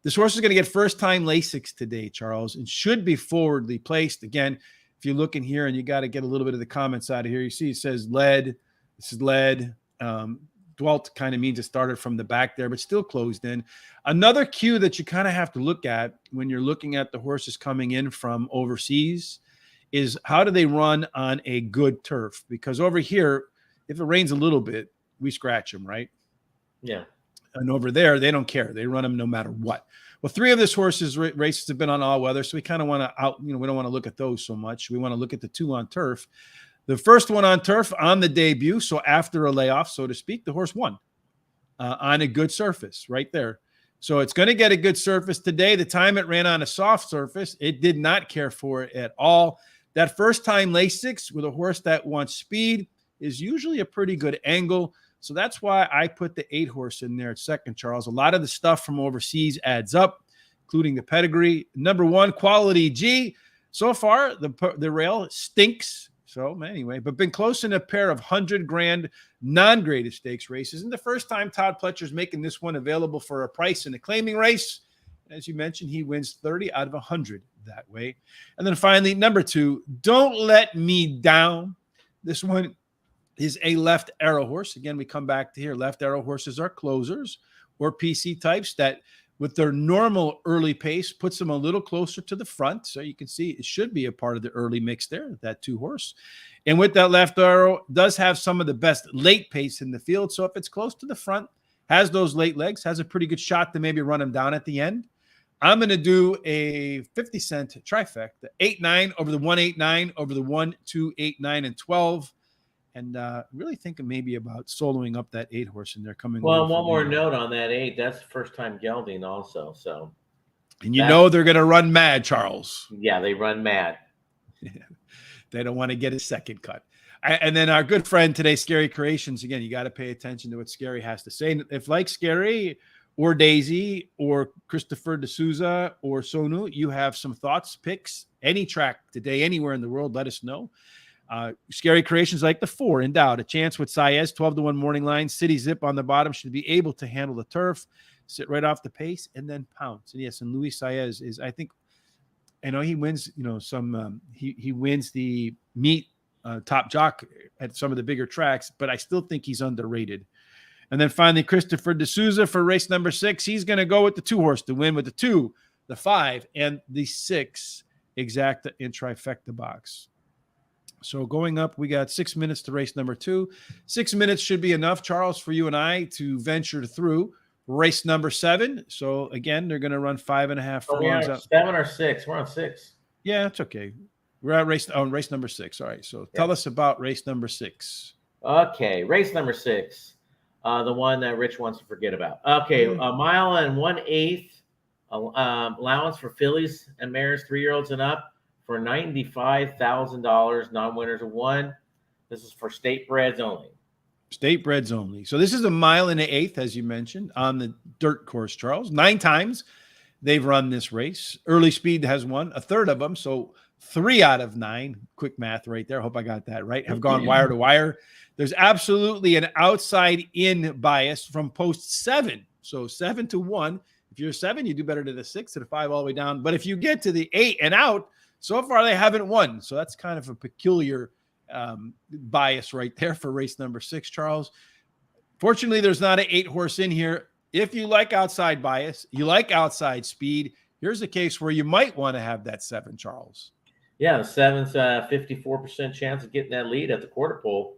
Speaker 3: This horse is going to get first-time Lasix today, Charles, and should be forwardly placed. Again, if you look in here and you got to get a little bit of the comments out of here, you see it says lead. This is lead. Dwelt kind of means it started from the back there, but still closed in. Another cue that you kind of have to look at when you're looking at the horses coming in from overseas is how do they run on a good turf? Because over here, if it rains a little bit, we scratch them, right?
Speaker 4: Yeah.
Speaker 3: And over there, they don't care. They run them no matter what. Well, 3 of this horse's races have been on all weather, so we kind of want to we don't want to look at those so much. We want to look at the 2 on turf. The first one on turf on the debut, so after a layoff, so to speak, the horse won on a good surface right there. So it's going to get a good surface today. The time it ran on a soft surface, it did not care for it at all. That first time Lasix with a horse that wants speed is usually a pretty good angle. So that's why I put the 8 horse in there at second, Charles. A lot of the stuff from overseas adds up, including the pedigree. Number 1, Quality G. So far, the rail stinks. So anyway, but been close in a pair of 100 grand non-graded stakes races. And the first time Todd Pletcher's making this one available for a price in a claiming race. As you mentioned, he wins 30 out of 100 that way. And then finally, number 2, Don't Let Me Down. This one is a left arrow horse. Again, we come back to here. Left arrow horses are closers or PC types that with their normal early pace puts them a little closer to the front. So you can see it should be a part of the early mix there, that 2 horse. And with that left arrow, does have some of the best late pace in the field. So if it's close to the front, has those late legs, has a pretty good shot to maybe run him down at the end. I'm going to do a 50-cent trifecta, 8-9 over the 1-8-9 over the 1-2-8-9 and 12. And really thinking maybe about soloing up that 8 horse in there coming.
Speaker 4: Well, one more note on that 8. That's first time gelding also. So,
Speaker 3: and you know they're going to run mad, Charles.
Speaker 4: Yeah, they run mad.
Speaker 3: They don't want to get a second cut. And then our good friend today, Scary Creations. Again, you got to pay attention to what Scary has to say. If like Scary or Daisy or Christopher D'Souza or Sonu, you have some thoughts, picks, any track today, anywhere in the world, let us know. Scary Creations like the 4 in doubt. A chance with Saez, 12-1 morning line. City Zip on the bottom should be able to handle the turf, sit right off the pace, and then pounce. And yes, and Luis Saez is, I think, I know he wins, he wins the meet top jock at some of the bigger tracks, but I still think he's underrated. And then finally, Christopher D'Souza for race number 6. He's going to go with the 2 horse to win with the 2, the 5, and the 6 exacta in trifecta box. So going up, we got 6 minutes to race number 2. 6 minutes should be enough, Charles, for you and I to venture through race number 7. So again, they're going to run 5.5
Speaker 4: So we
Speaker 3: furlongs
Speaker 4: are
Speaker 3: up.
Speaker 4: 7 or 6. We're on 6.
Speaker 3: Yeah, it's okay. We're at race number 6. All right. So tell us about race number 6.
Speaker 4: Okay, race number 6. The one that Rich wants to forget about. Okay, a mile and 1/8 allowance for fillies and mares, 3-year-olds and up, for $95,000. Non-winners of 1. This is for state breds only.
Speaker 3: State breds only. So this is a mile and 1/8, as you mentioned, on the dirt course, Charles. 9 times they've run this race. Early Speed has won a third of them. So 3 out of 9, quick math right there. Hope I got that right, have gone wire to wire. There's absolutely an outside in bias from post 7. So 7 to 1. If you're 7, you do better to the 6, to the 5, all the way down. But if you get to the 8 and out, so far they haven't won. So that's kind of a peculiar bias right there for race number 6, Charles. Fortunately, there's not an 8 horse in here. If you like outside bias, you like outside speed, here's a case where you might want to have that 7, Charles.
Speaker 4: Yeah, the 7's 54% chance of getting that lead at the quarter pole.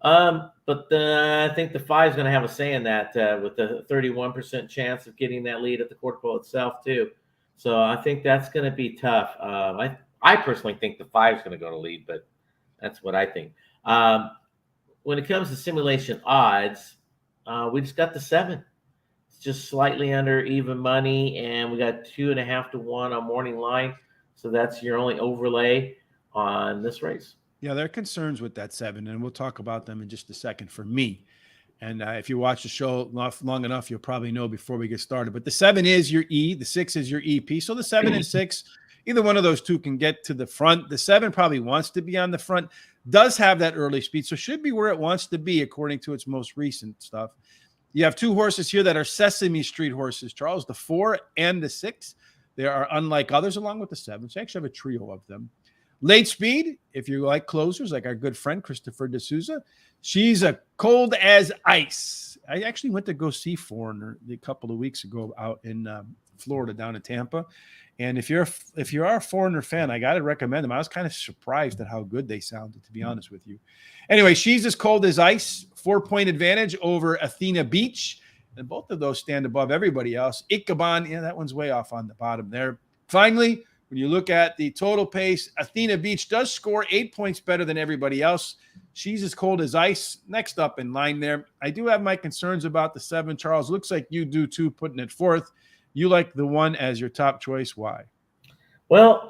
Speaker 4: But I think the 5's going to have a say in that, with the 31% chance of getting that lead at the quarter pole itself too. So I think that's going to be tough. I personally think the 5's going to go to lead, but that's what I think. When it comes to simulation odds, we just got the 7. It's just slightly under even money, and we got 2.5 to 1 on morning line. So that's your only overlay on this race.
Speaker 3: Yeah, there are concerns with that 7, and we'll talk about them in just a second for me. And if you watch the show long enough, you'll probably know before we get started. But the 7 is your E, the 6 is your EP. So the 7 and 6, either one of those two can get to the front. The 7 probably wants to be on the front, does have that early speed, so should be where it wants to be according to its most recent stuff. You have 2 horses here that are Sesame Street horses, Charles, the 4 and the 6. They are unlike others, along with the 7. So I actually have a trio of them. Late Speed, if you like closers, like our good friend Christopher D'Souza, she's a cold as ice. I actually went to go see Foreigner a couple of weeks ago out in Florida, down in Tampa. And if you're a Foreigner fan, I got to recommend them. I was kind of surprised at how good they sounded, to be honest with you. Anyway, she's as cold as ice, 4-point advantage over Athena Beach. And both of those stand above everybody else. Ichabod, yeah, that one's way off on the bottom there. Finally, when you look at the total pace, Athena Beach does score 8 points better than everybody else. She's as cold as ice. Next up in line there. I do have my concerns about the 7, Charles. Looks like you do too, putting it 4th. You like the 1 as your top choice. Why?
Speaker 4: Well,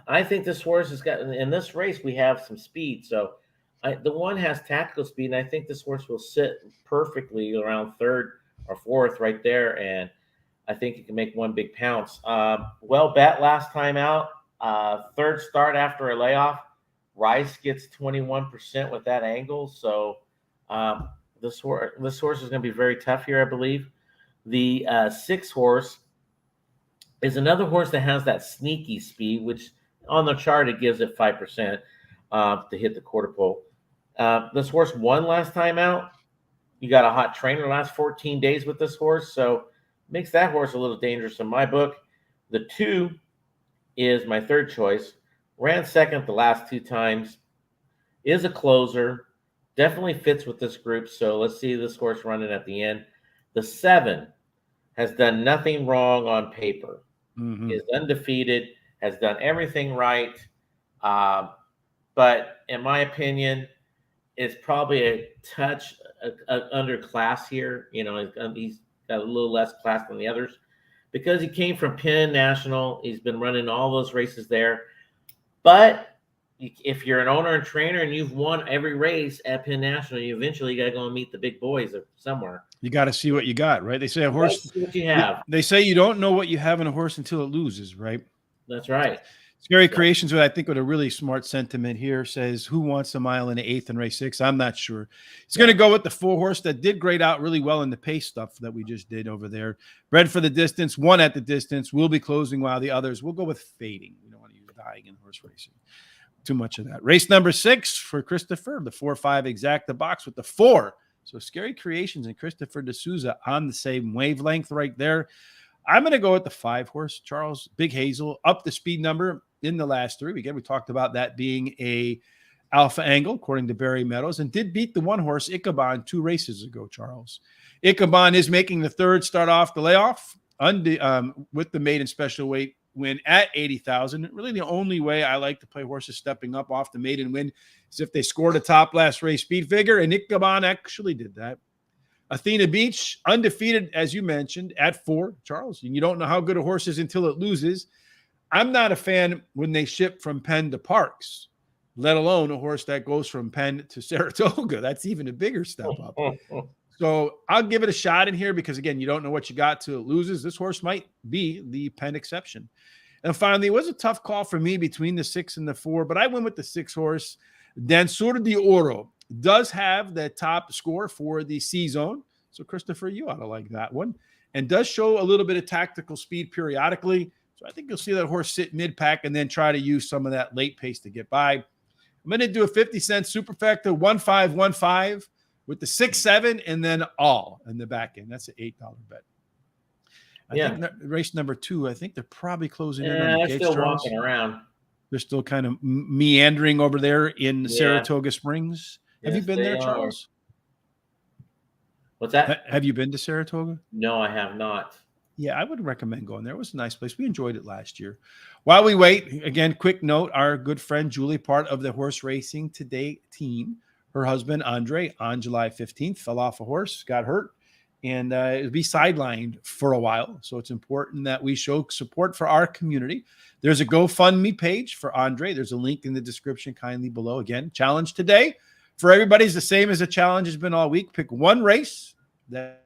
Speaker 4: I think this horse has got, in this race, we have some speed. So the 1 has tactical speed, and I think this horse will sit perfectly around 3rd or 4th right there. And I think you can make one big pounce. Well bet last time out. 3rd start after a layoff. Rice gets 21% with that angle. So this horse is going to be very tough here, I believe. The 6 horse is another horse that has that sneaky speed, which on the chart it gives it 5% to hit the quarter pole. This horse won last time out. You got a hot trainer last 14 days with this horse, so makes that horse a little dangerous in my book. The 2 is my 3rd choice. Ran 2nd the last 2 times. Is a closer. Definitely fits with this group, so let's see this horse running at the end. The 7 has done nothing wrong on paper.
Speaker 3: Mm-hmm.
Speaker 4: Is undefeated, has done everything right. But in my opinion, it's probably a touch under class here. You know, he's got a little less class than the others because he came from Penn National. He's been running all those races there. But if you're an owner and trainer and you've won every race at Penn National, you eventually got to go and meet the big boys somewhere.
Speaker 3: You got to see what you got, right? They say a horse.
Speaker 4: See what you have.
Speaker 3: They say you don't know what you have in a horse until it loses, right?
Speaker 4: That's right.
Speaker 3: Scary Creations, I think, with a really smart sentiment here, says, who wants a mile in the 8th in race 6? I'm not sure. He's going to go with the 4 horse that did grade out really well in the pace stuff that we just did over there. Bred for the distance, 1 at the distance, will be closing while the others will go with fading. We don't want to use dying in horse racing. Too much of that. Race number 6 for Christopher, the 4-5 exacta box with the 4. So Scary Creations and Christopher D'Souza on the same wavelength right there. I'm going to go with the 5 horse, Charles. Big Hazel, up the speed number in the last 3. Again, we talked about that being a Alpha Angle, according to Barry Meadows, and did beat the one horse Ichabod 2 races ago, Charles. Ichabod is making the third start off the layoff with the maiden special weight win at 80,000. Really the only way I like to play horses stepping up off the maiden win is if they scored a top last race speed figure, and Ichabod actually did that. Athena Beach, undefeated, as you mentioned, at 4, Charles. And you don't know how good a horse is until it loses. I'm not a fan when they ship from Penn to Parks, let alone a horse that goes from Penn to Saratoga. That's even a bigger step up. So I'll give it a shot in here because, again, you don't know what you got till it loses. This horse might be the Penn exception. And finally, it was a tough call for me between the 6 and the 4, but I went with the 6 horse. Dansur de Oro does have the top score for the C-Zone. So, Christopher, you ought to like that one. And does show a little bit of tactical speed periodically. So I think you'll see that horse sit mid-pack and then try to use some of that late pace to get by. I'm going to do a 50-cent superfecta, 1515 with the 6-7 and then all in the back end. That's an $8 bet. I think race number 2, I think they're probably closing in on the
Speaker 4: they're
Speaker 3: gates,
Speaker 4: still
Speaker 3: Charles.
Speaker 4: walking around.
Speaker 3: They're still kind of meandering over there in Saratoga Springs. Have you been there, Charles?
Speaker 4: What's that?
Speaker 3: Have you been to Saratoga?
Speaker 4: No, I have not.
Speaker 3: Yeah, I would recommend going there. It was a nice place. We enjoyed it last year. While we wait, again, quick note, our good friend Julie, part of the Horse Racing Today team, her husband, Andre, on July 15th, fell off a horse, got hurt, and it'll be sidelined for a while. So it's important that we show support for our community. There's a GoFundMe page for Andre. There's a link in the description kindly below. Again, challenge today for everybody's the same as the challenge has been all week. Pick one race that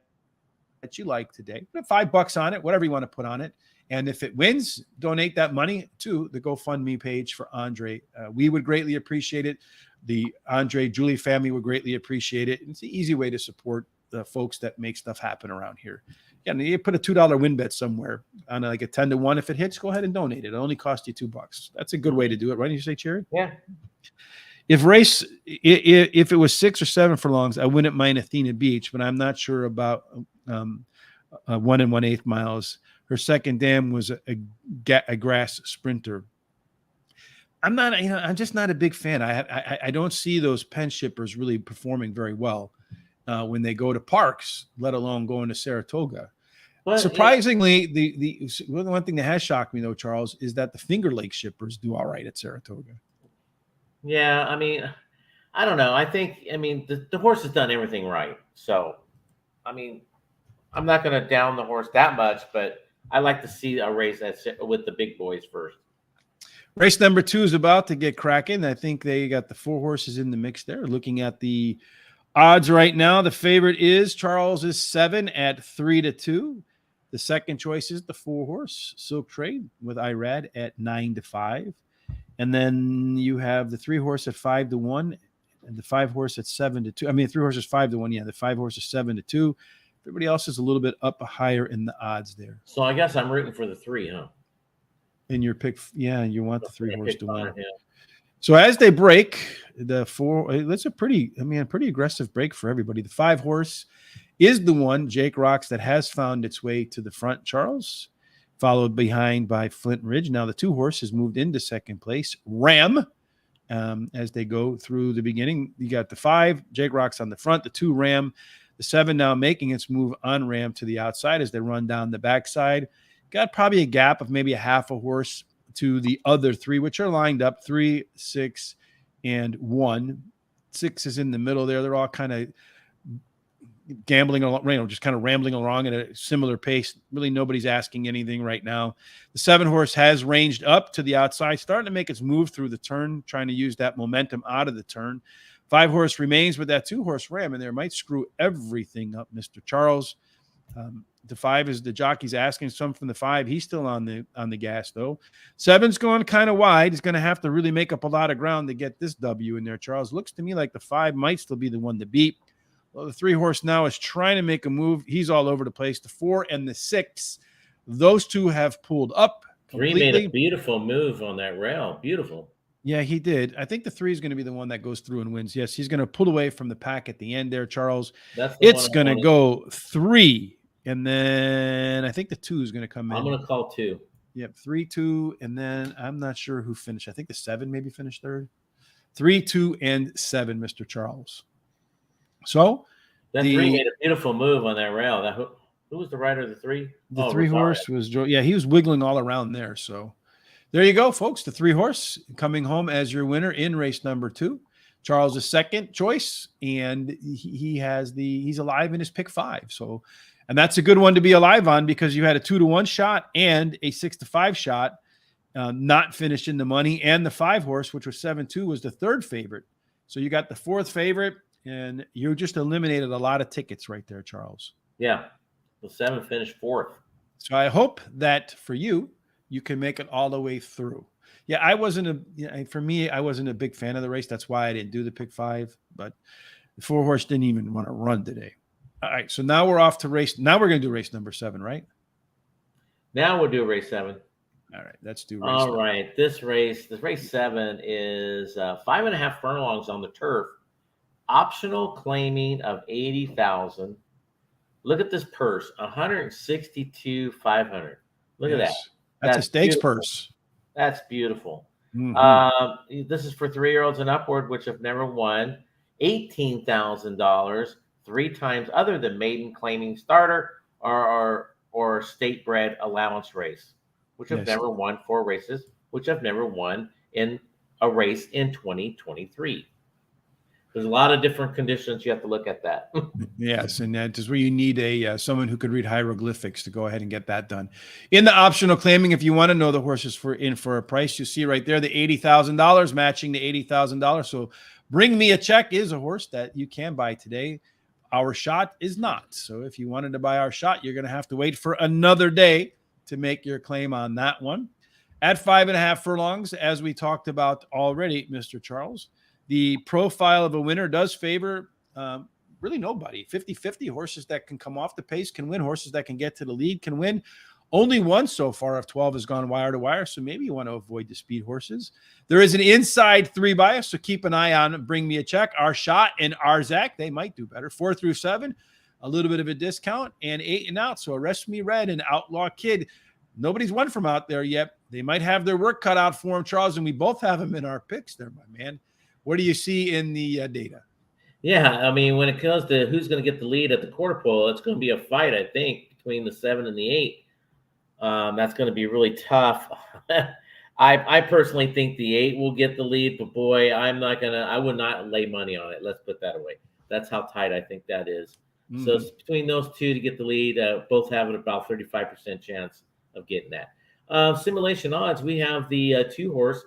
Speaker 3: you like today. Put $5 on it, whatever you want to put on it. And if it wins, donate that money to the GoFundMe page for Andre. We would greatly appreciate it. The Andre Julie family would greatly appreciate it. It's an easy way to support the folks that make stuff happen around here. Yeah, you put a $2 win bet somewhere on like a 10-1. If it hits, go ahead and donate it. It'll only cost you $2. That's a good way to do it, right? You say, Cherry?
Speaker 4: Yeah.
Speaker 3: If it was 6 or 7 furlongs, I wouldn't mind Athena Beach, but I'm not sure about 1 1/8 miles. Her second dam was a grass sprinter. I'm just not a big fan. I don't see those pen shippers really performing very well when they go to Parks, let alone going to Saratoga. But, surprisingly, the one thing that has shocked me though, Charles, is that the Finger Lake shippers do all right at Saratoga.
Speaker 4: Yeah, I mean, I don't know. I think the horse has done everything right. So, I mean, I'm not going to down the horse that much, but I like to see a race with the big boys first.
Speaker 3: Race number 2 is about to get cracking. I think they got the 4 horses in the mix there. Looking at the odds right now, the favorite is Charles is 7 at 3-2. The second choice is the 4 horse Silk Trade with Irad at 9-5. And then you have the 3 horse at 5-1 and the 5 horse at 7-2. I mean, the 3 horses 5-1. Yeah, the 5 horse is 7-2. Everybody else is a little bit up higher in the odds there.
Speaker 4: So I guess I'm rooting for the 3, huh?
Speaker 3: In your pick, yeah, you want the 3 horse to win.
Speaker 4: Yeah.
Speaker 3: So as they break, the 4, that's a pretty aggressive break for everybody. The 5 horse is the one, Jake Rocks, that has found its way to the front, Charles, followed behind by Flint Ridge. Now the 2 horse has moved into second place, Ram, as they go through the beginning. You got the 5, Jake Rocks on the front, the 2 Ram, the 7 now making its move on Ram to the outside as they run down the backside. Got probably a gap of maybe a half a horse to the other 3, which are lined up 3, 6, and 1. 6 is in the middle there. They're all kind of gambling along, just kind of rambling along at a similar pace. Really, nobody's asking anything right now. The 7 horse has ranged up to the outside, starting to make its move through the turn, trying to use that momentum out of the turn. 5 horse remains with that 2 horse Ram, and there might screw everything up, Mr. Charles. The 5 is the jockey's asking some from the 5. He's still on the gas though. 7's going kind of wide. He's going to have to really make up a lot of ground to get this W in there. Charles, looks to me like the 5 might still be the one to beat. Well, the 3 horse now is trying to make a move. He's all over the place. The 4 and the 6, those 2 have pulled up completely.
Speaker 4: 3 made a beautiful move on that rail. Beautiful.
Speaker 3: Yeah, he did. I think the 3 is going to be the one that goes through and wins. Yes, he's going to pull away from the pack at the end there, Charles. It's going to go 3. And then I think the 2 is going to come in.
Speaker 4: I'm going to call 2.
Speaker 3: Yep, 3-2. And then I'm not sure who finished. I think the 7 maybe finished third. 3, 2, and 7, Mr. Charles. So
Speaker 4: That 3 made a beautiful move on that rail. Who was the rider of the 3?
Speaker 3: The 3 horse was he was wiggling all around there. So there you go, folks. The 3 horse coming home as your winner in race number 2. Charles is second choice, and he's alive in his pick 5. So, and that's a good one to be alive on because you had a 2-to-1 shot and a 6-to-5 shot, not finished in the money, and the 5 horse, which was 7-2, was the 3rd favorite. So you got the 4th favorite, and you just eliminated a lot of tickets right there, Charles.
Speaker 4: Yeah, the 7 finished 4th.
Speaker 3: So I hope that for you can make it all the way through. Yeah, I wasn't a big fan of the race. That's why I didn't do the pick 5, but the 4 horse didn't even want to run today. All right, so now we're off to race. Now we're going to do race number 7, right?
Speaker 4: Now we'll do race 7.
Speaker 3: All right, let's do race
Speaker 4: All
Speaker 3: 7.
Speaker 4: right, this race 7 is 5.5 furlongs on the turf. Optional claiming of 80,000. Look at this purse, 162,500. Look at that.
Speaker 3: That's a stakes
Speaker 4: beautiful.
Speaker 3: Purse.
Speaker 4: That's beautiful.
Speaker 3: Mm-hmm.
Speaker 4: This is for 3-year-olds and upward, which have never won. $18,000 3 times, other than maiden, claiming, starter, or state bred allowance race, which have never won 4 races, which have never won in a race in 2023. There's a lot of different conditions. You have to look at that.
Speaker 3: Yes, and that is where you need someone who could read hieroglyphics to go ahead and get that done. In the optional claiming, if you want to know the horses for a price, you see right there the $80,000 matching the $80,000. So Bring Me a Check is a horse that you can buy today. Our Shot is not. So if you wanted to buy Our Shot, you're going to have to wait for another day to make your claim on that one. At 5.5 furlongs, as we talked about already, Mr. Charles, the profile of a winner does favor really nobody. 50-50 horses that can come off the pace can win. Horses that can get to the lead can win. Only one so far of 12 has gone wire to wire, so maybe you want to avoid the speed horses. There is an inside 3 bias, so keep an eye on Bring Me a Check, Our Shot, and Arzak. They might do better. 4 through 7, a little bit of a discount, and 8 and out. So Arrest Me Red and Outlaw Kid. Nobody's won from out there yet. They might have their work cut out for them, Charles, and we both have them in our picks there, my man. What do you see in the data?
Speaker 4: Yeah, I mean, when it comes to who's going to get the lead at the quarter pole, it's going to be a fight, I think, between the 7 and the 8. That's going to be really tough. I personally think the 8 will get the lead, but boy, I would not lay money on it. Let's put that away. That's how tight I think that is. Mm-hmm. So it's between those 2 to get the lead, both have about 35% chance of getting that. Simulation odds, we have the 2 horse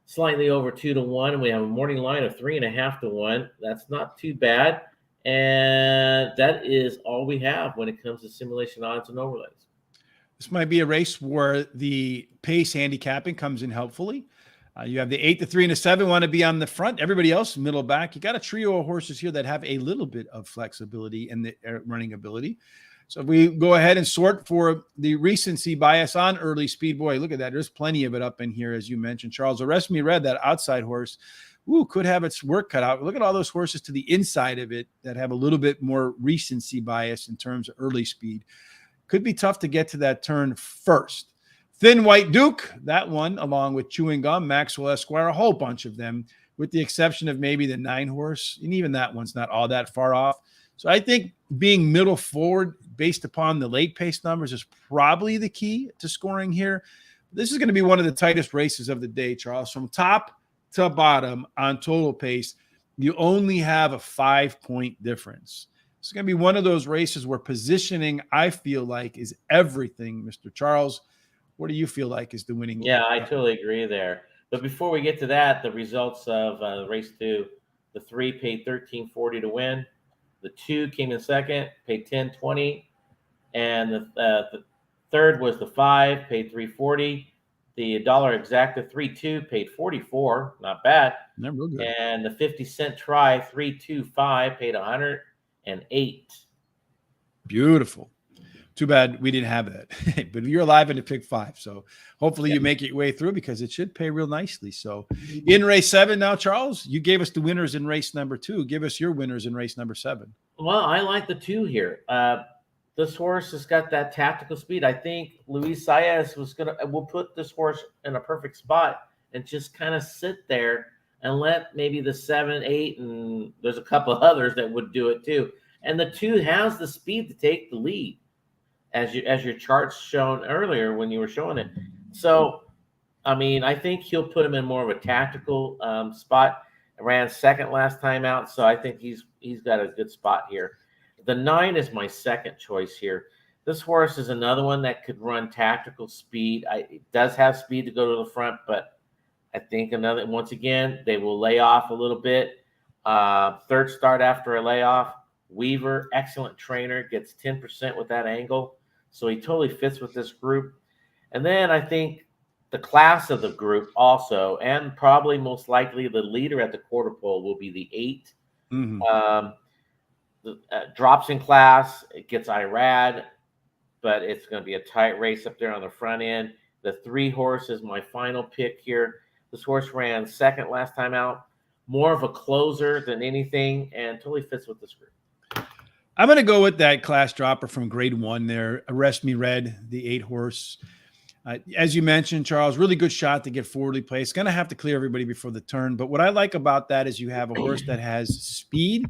Speaker 4: slightly over 2-1, and we have a morning line of 3.5-1. That's not too bad. And that is all we have when it comes to simulation odds and overlays.
Speaker 3: This might be a race where the pace handicapping comes in helpfully. You have the 8, the 3, and the 7 want to be on the front. Everybody else, middle back. You got a trio of horses here that have a little bit of flexibility and the running ability. So if we go ahead and sort for the recency bias on early speed, boy, look at that. There's plenty of it up in here, as you mentioned, Charles. Arrest Me Red, that outside horse, could have its work cut out. Look at all those horses to the inside of it that have a little bit more recency bias in terms of early speed. Could be tough to get to that turn first. Thin White Duke, that one, along with Chewing Gum, Maxwell Esquire, a whole bunch of them, with the exception of maybe the 9 horse. And even that one's not all that far off. So I think being middle forward based upon the late pace numbers is probably the key to scoring here. This is going to be one of the tightest races of the day, Charles. From top to bottom on total pace, you only have a 5-point difference. It's going to be one of those races where positioning, I feel like, is everything, Mr. Charles. What do you feel like is the winning?
Speaker 4: Yeah, I totally agree there. But before we get to that, the results of race 2, the 3 paid $13.40 to win. The 2 came in second, paid $10.20. And the third was the 5, paid $3.40. The dollar exacta 3-2 paid $44, not bad.
Speaker 3: Never good.
Speaker 4: And the 50-cent try 3-2-5 paid $108.
Speaker 3: Beautiful. Too bad we didn't have that, but you're alive in the pick 5. So hopefully you make your way through because it should pay real nicely. So in race 7 now, Charles, you gave us the winners in race number 2. Give us your winners in race number 7.
Speaker 4: Well, I like the 2 here. This horse has got that tactical speed. I think Luis Saez will put this horse in a perfect spot and just kind of sit there and let maybe the 7, 8, and there's a couple others that would do it too. And the 2 has the speed to take the lead, as your charts shown earlier when you were showing it. So, I mean, I think he'll put him in more of a tactical spot. Ran second last time out, so I think he's got a good spot here. The 9 is my second choice here. This horse is another one that could run tactical speed. It does have speed to go to the front, but I think once again, they will lay off a little bit. Third start after a layoff. Weaver, excellent trainer, gets 10% with that angle. So he totally fits with this group. And then I think the class of the group also, and probably most likely the leader at the quarter pole, will be the 8. Drops in class. It gets Irad, but it's going to be a tight race up there on the front end. The 3 horse is my final pick here. This horse ran second last time out. More of a closer than anything, and totally fits with this group.
Speaker 3: I'm going to go with that class dropper from grade 1 there. Arrest Me Red, the 8 horse. As you mentioned, Charles, really good shot to get forwardly placed. Going to have to clear everybody before the turn. But what I like about that is you have a horse that has speed,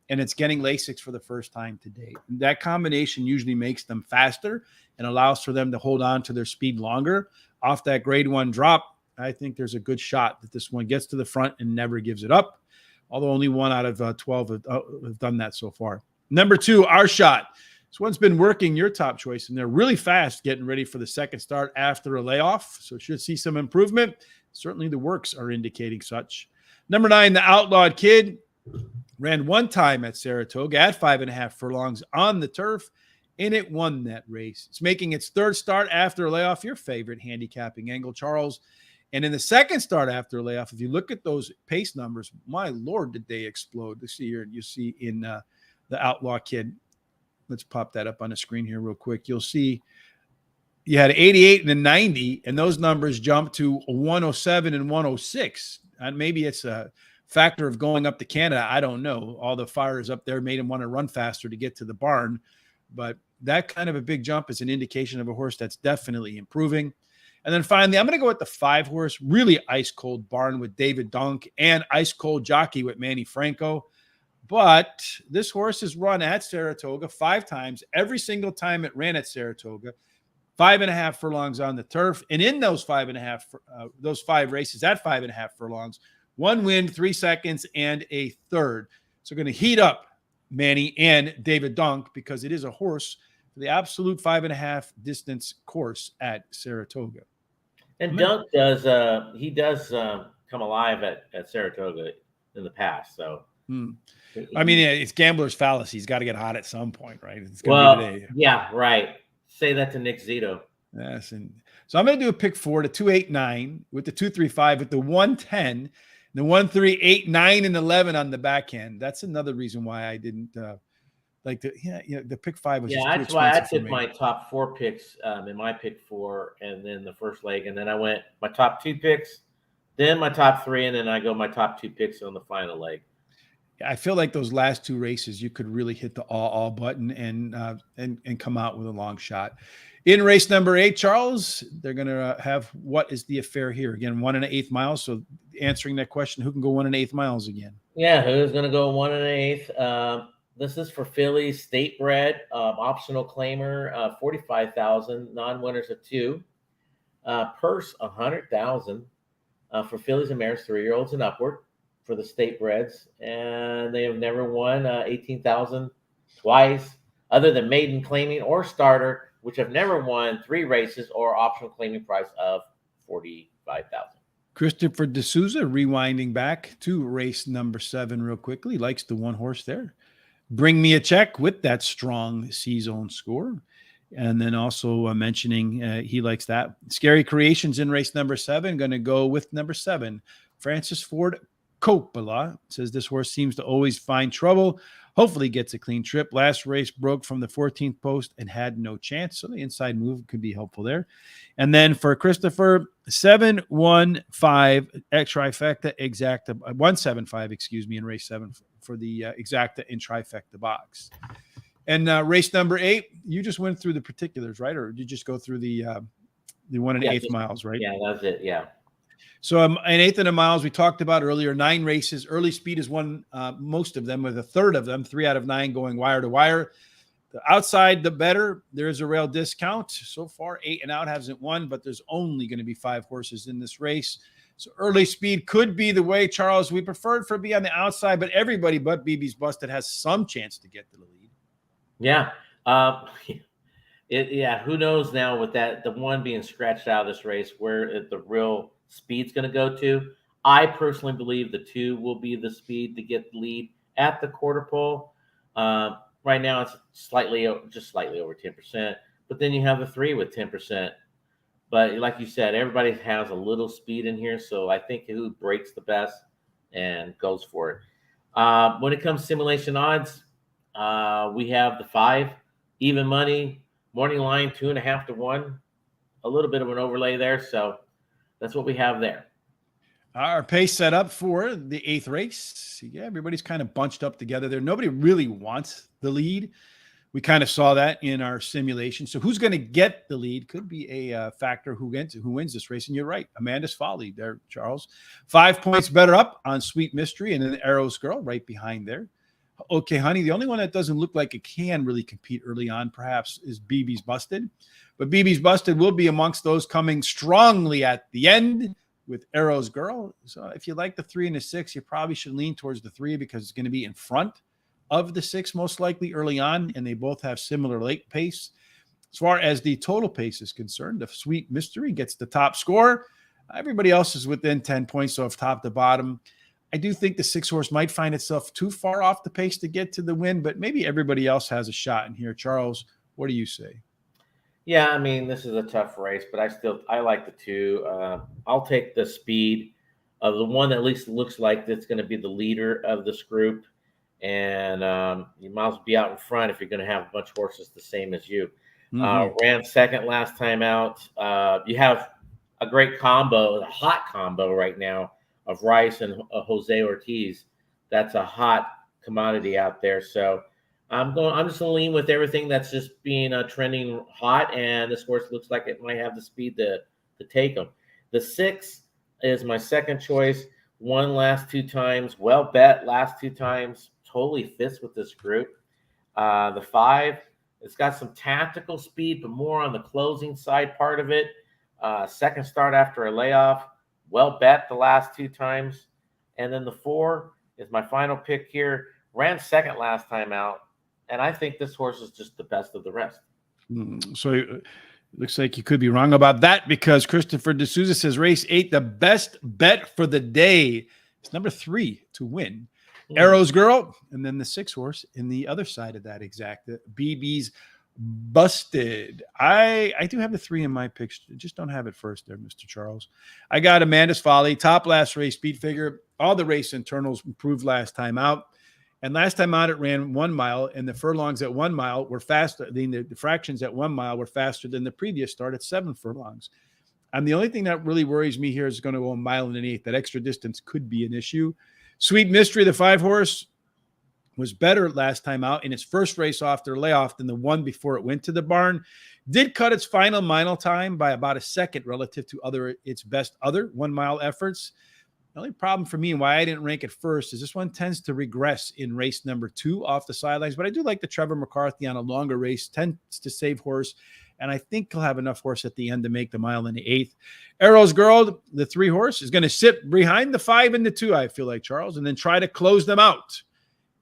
Speaker 3: and it's getting Lasix for the first time to date. That combination usually makes them faster and allows for them to hold on to their speed longer. Off that grade 1 drop, I think there's a good shot that this one gets to the front and never gives it up, although only 1 out of 12 have done that so far. Number 2, Our Shot. This one's been working, your top choice, and they're really fast getting ready for the second start after a layoff, so should see some improvement. Certainly the works are indicating such. Number 9, the Outlawed Kid. Ran 1 time at Saratoga at 5.5 furlongs on the turf, and it won that race. It's making its 3rd start after a layoff, your favorite handicapping angle, Charles. And in the second start after a layoff, if you look at those pace numbers, my Lord, did they explode this year. You see in the Outlaw Kid. Let's pop that up on the screen here real quick. You'll see you had 88 and a 90, and those numbers jumped to 107 and 106. And maybe it's a factor of going up to Canada. I don't know. All the fires up there made him want to run faster to get to the barn. But that kind of a big jump is an indication of a horse that's definitely improving. And then finally, I'm going to go with the 5 horse, really ice cold barn with David Dunk and ice cold jockey with Manny Franco. But this horse has run at Saratoga 5 times. Every single time it ran at Saratoga, 5.5 furlongs on the turf. And in those 5 races at 5.5 furlongs, 1 win, 3 seconds, and a third. So going to heat up Manny and David Dunk because it is a horse for the absolute 5.5 distance course at Saratoga.
Speaker 4: And Dunk does come alive at Saratoga in the past. So
Speaker 3: I mean, it's gambler's fallacy. He's got to get hot at some point, right? It's gonna be today.
Speaker 4: Yeah, right. Say that to Nick Zito.
Speaker 3: Yes, and so I'm going to do a pick 4 to 289 with the 235 with the 110, the 1, 3, 8, 9, and 11 on the backhand. That's another reason why I didn't like the pick 5 was just too
Speaker 4: that's why I
Speaker 3: expensive
Speaker 4: took my top 4 picks in my pick 4, and then the first leg, and then I went my top 2 picks, then my top 3, and then I go my top 2 picks on the final leg.
Speaker 3: I feel like those last 2 races, you could really hit the all button and come out with a long shot. In race number 8, Charles, they're going to have what is the affair here? Again, 1 1/8 miles. So answering that question, who can go 1 1/8 miles again?
Speaker 4: Yeah, who's going to go 1 1/8? This is for Phillies, state bred, optional claimer, 45,000, non-winners of 2, purse 100,000 for Phillies and mares, 3-year-olds and upward. For the state breds, and they have never won 18,000 twice, other than maiden claiming or starter, which have never won 3 races or optional claiming price of 45,000.
Speaker 3: Christopher D'Souza rewinding back to race number 7 real quickly. Likes the 1 horse there. Bring Me a Check with that strong C-zone score. And then also mentioning he likes that. Scary Creations in race number 7. Going to go with number 7. Francis Ford Coppola says this horse seems to always find trouble. Hopefully gets a clean trip. Last race broke from the 14th post and had no chance. So the inside move could be helpful there. And then for Christopher, 7-1-5 trifecta exacta 175, in race 7 for the exacta in trifecta box. And race number 8, you just went through the particulars, right? Or did you just go through the 1 1/8 miles, right?
Speaker 4: Yeah, that's it. Yeah.
Speaker 3: So an eighth of a mile, as we talked about earlier, 9 races. Early speed is won most of them, with a third of them, 3 out of 9 going wire to wire. The outside, the better. There is a rail discount. So far, 8 and Out hasn't won, but there's only going to be 5 horses in this race. So early speed could be the way, Charles. We preferred for it to be on the outside, but everybody but BB's Busted has some chance to get to the lead.
Speaker 4: Yeah. Who knows now with that, the one being scratched out of this race, where the real speed's going to go to. I personally believe the 2 will be the speed to get the lead at the quarter pole. Right now it's just slightly over 10%, but then you have the 3 with 10%. But like you said, everybody has a little speed in here, so I think who breaks the best and goes for it. When it comes to simulation odds, we have the 5 even money, morning line 2.5 to 1, a little bit of an overlay there, so that's what we have there.
Speaker 3: Our pace set up for the 8th race. Yeah, everybody's kind of bunched up together there. Nobody really wants the lead. We kind of saw that in our simulation. So who's going to get the lead could be a factor who wins this race. And you're right, Amanda's Folly there, Charles. 5 points better up on Sweet Mystery, and then Arrows Girl right behind there. Okay, Honey, the only one that doesn't look like it can really compete early on perhaps is BB's Busted. But BB's Busted will be amongst those coming strongly at the end with Arrows Girl. So if you like the 3 and the 6, you probably should lean towards the 3 because it's going to be in front of the 6 most likely early on, and they both have similar late pace. As far as the total pace is concerned, the Sweet Mystery gets the top score. Everybody else is within 10 points, so top to bottom. I do think the 6 horse might find itself too far off the pace to get to the win, but maybe everybody else has a shot in here. Charles, what do you say?
Speaker 4: Yeah, I mean, this is a tough race, but I like the 2. I'll take the speed of the one that at least looks like it's going to be the leader of this group. And you might as well be out in front if you're going to have a bunch of horses the same as you. Ran second last time out. You have a great combo, a hot combo right now of Rice and Jose Ortiz. That's a hot commodity out there. So I'm just going to lean with everything that's just being trending hot, and this horse looks like it might have the speed to take them. The 6 is my second choice. Won last 2 times, well bet last 2 times. Totally fits with this group. The 5, it's got some tactical speed, but more on the closing side part of it. Second start after a layoff. Well bet the last 2 times. And then the 4 is my final pick here. Ran second last time out. And I think this horse is just the best of the rest.
Speaker 3: So it looks like you could be wrong about that, because Christopher D'Souza says race 8, the best bet for the day. It's number 3 to win. Arrows Girl, and then the 6 horse in the other side of that exact, BB's Busted. I do have the 3 in my picks. Just don't have it first there, Mr. Charles. I got Amanda's Folly, top last race speed figure. All the race internals improved last time out. And last time out, it ran 1 mile, and the furlongs at 1 mile were faster. The fractions at 1 mile were faster than the previous start at 7 furlongs. And the only thing that really worries me here is going to go 1 mile and an eighth. That extra distance could be an issue. Sweet Mystery, the 5 horse, was better last time out in its first race off their layoff than the one before it went to the barn. Did cut its final mile time by about a second relative to its best 1 mile efforts. The only problem for me and why I didn't rank it first is this one tends to regress in race number 2 off the sidelines. But I do like the Trevor McCarthy on a longer race, tends to save horse. And I think he'll have enough horse at the end to make the mile in the 8th. Arrows Girl, the 3 horse, is going to sit behind the 5 and the 2, I feel like, Charles, and then try to close them out.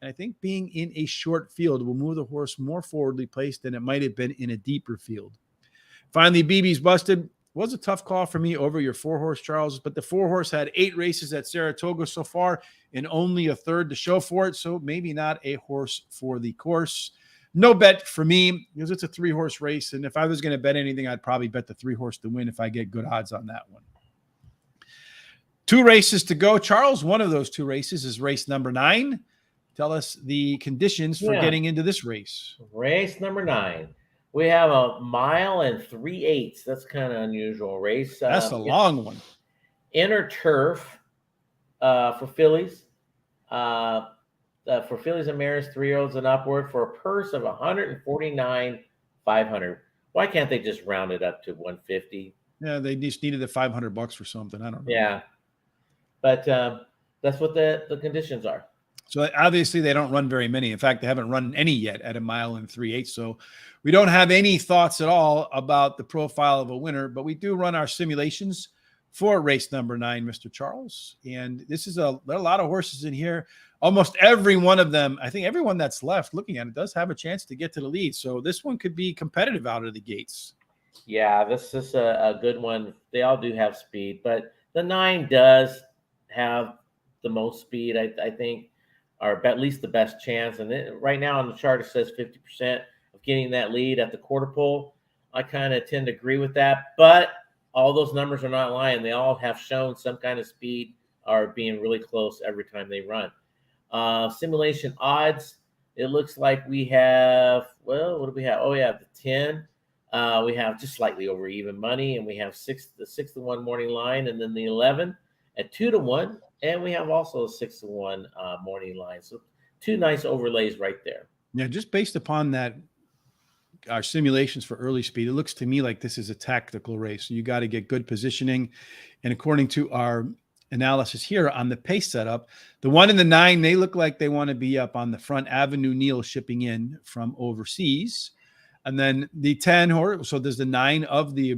Speaker 3: And I think being in a short field will move the horse more forwardly placed than it might have been in a deeper field. Finally, BB's Busted was a tough call for me over your 4 horse, Charles, but the 4 horse had 8 races at Saratoga so far and only a third to show for it. So maybe not a horse for the course. No bet for me because it's a 3 horse race. And if I was going to bet anything, I'd probably bet the 3 horse to win if I get good odds on that one. 2 races to go, Charles. One of those 2 races is race number 9. Tell us the conditions for getting into this race.
Speaker 4: Race number 9. We have a 1 mile and 3/8. That's kind of unusual race.
Speaker 3: That's a long one.
Speaker 4: Inner turf for fillies. For fillies and mares, 3-year-olds and upward, for a purse of $149,500. Why can't they just round it up to $150?
Speaker 3: Yeah, they just needed the $500 for something. I don't know.
Speaker 4: Yeah, but that's what the conditions are.
Speaker 3: So obviously they don't run very many. In fact, they haven't run any yet at 1 mile and 3/8. So we don't have any thoughts at all about the profile of a winner, but we do run our simulations for race number 9, Mr. Charles. And this is there are a lot of horses in here. Almost every one of them, I think everyone that's left looking at it does have a chance to get to the lead. So this one could be competitive out of the gates.
Speaker 4: Yeah, this is a good one. They all do have speed, but the 9 does have the most speed, I think, or at least the best chance. And right now on the chart, it says 50% of getting that lead at the quarter pole. I kind of tend to agree with that, but all those numbers are not lying. They all have shown some kind of speed or being really close every time they run. Simulation odds, it looks like we have, well, what do we have? Oh, yeah, the 10. We have just slightly over even money, and we have the 6-1 morning line, and then the 11 at 2-1, and we have also a 6-1 morning line. So 2 nice overlays right there.
Speaker 3: Yeah, just based upon that, our simulations for early speed, it looks to me like this is a tactical race. So you got to get good positioning, and according to our analysis here on the pace setup, the 1 and the 9, they look like they want to be up on the front. Avenue Neal shipping in from overseas. And then the 10 horse, so there's the 9 of the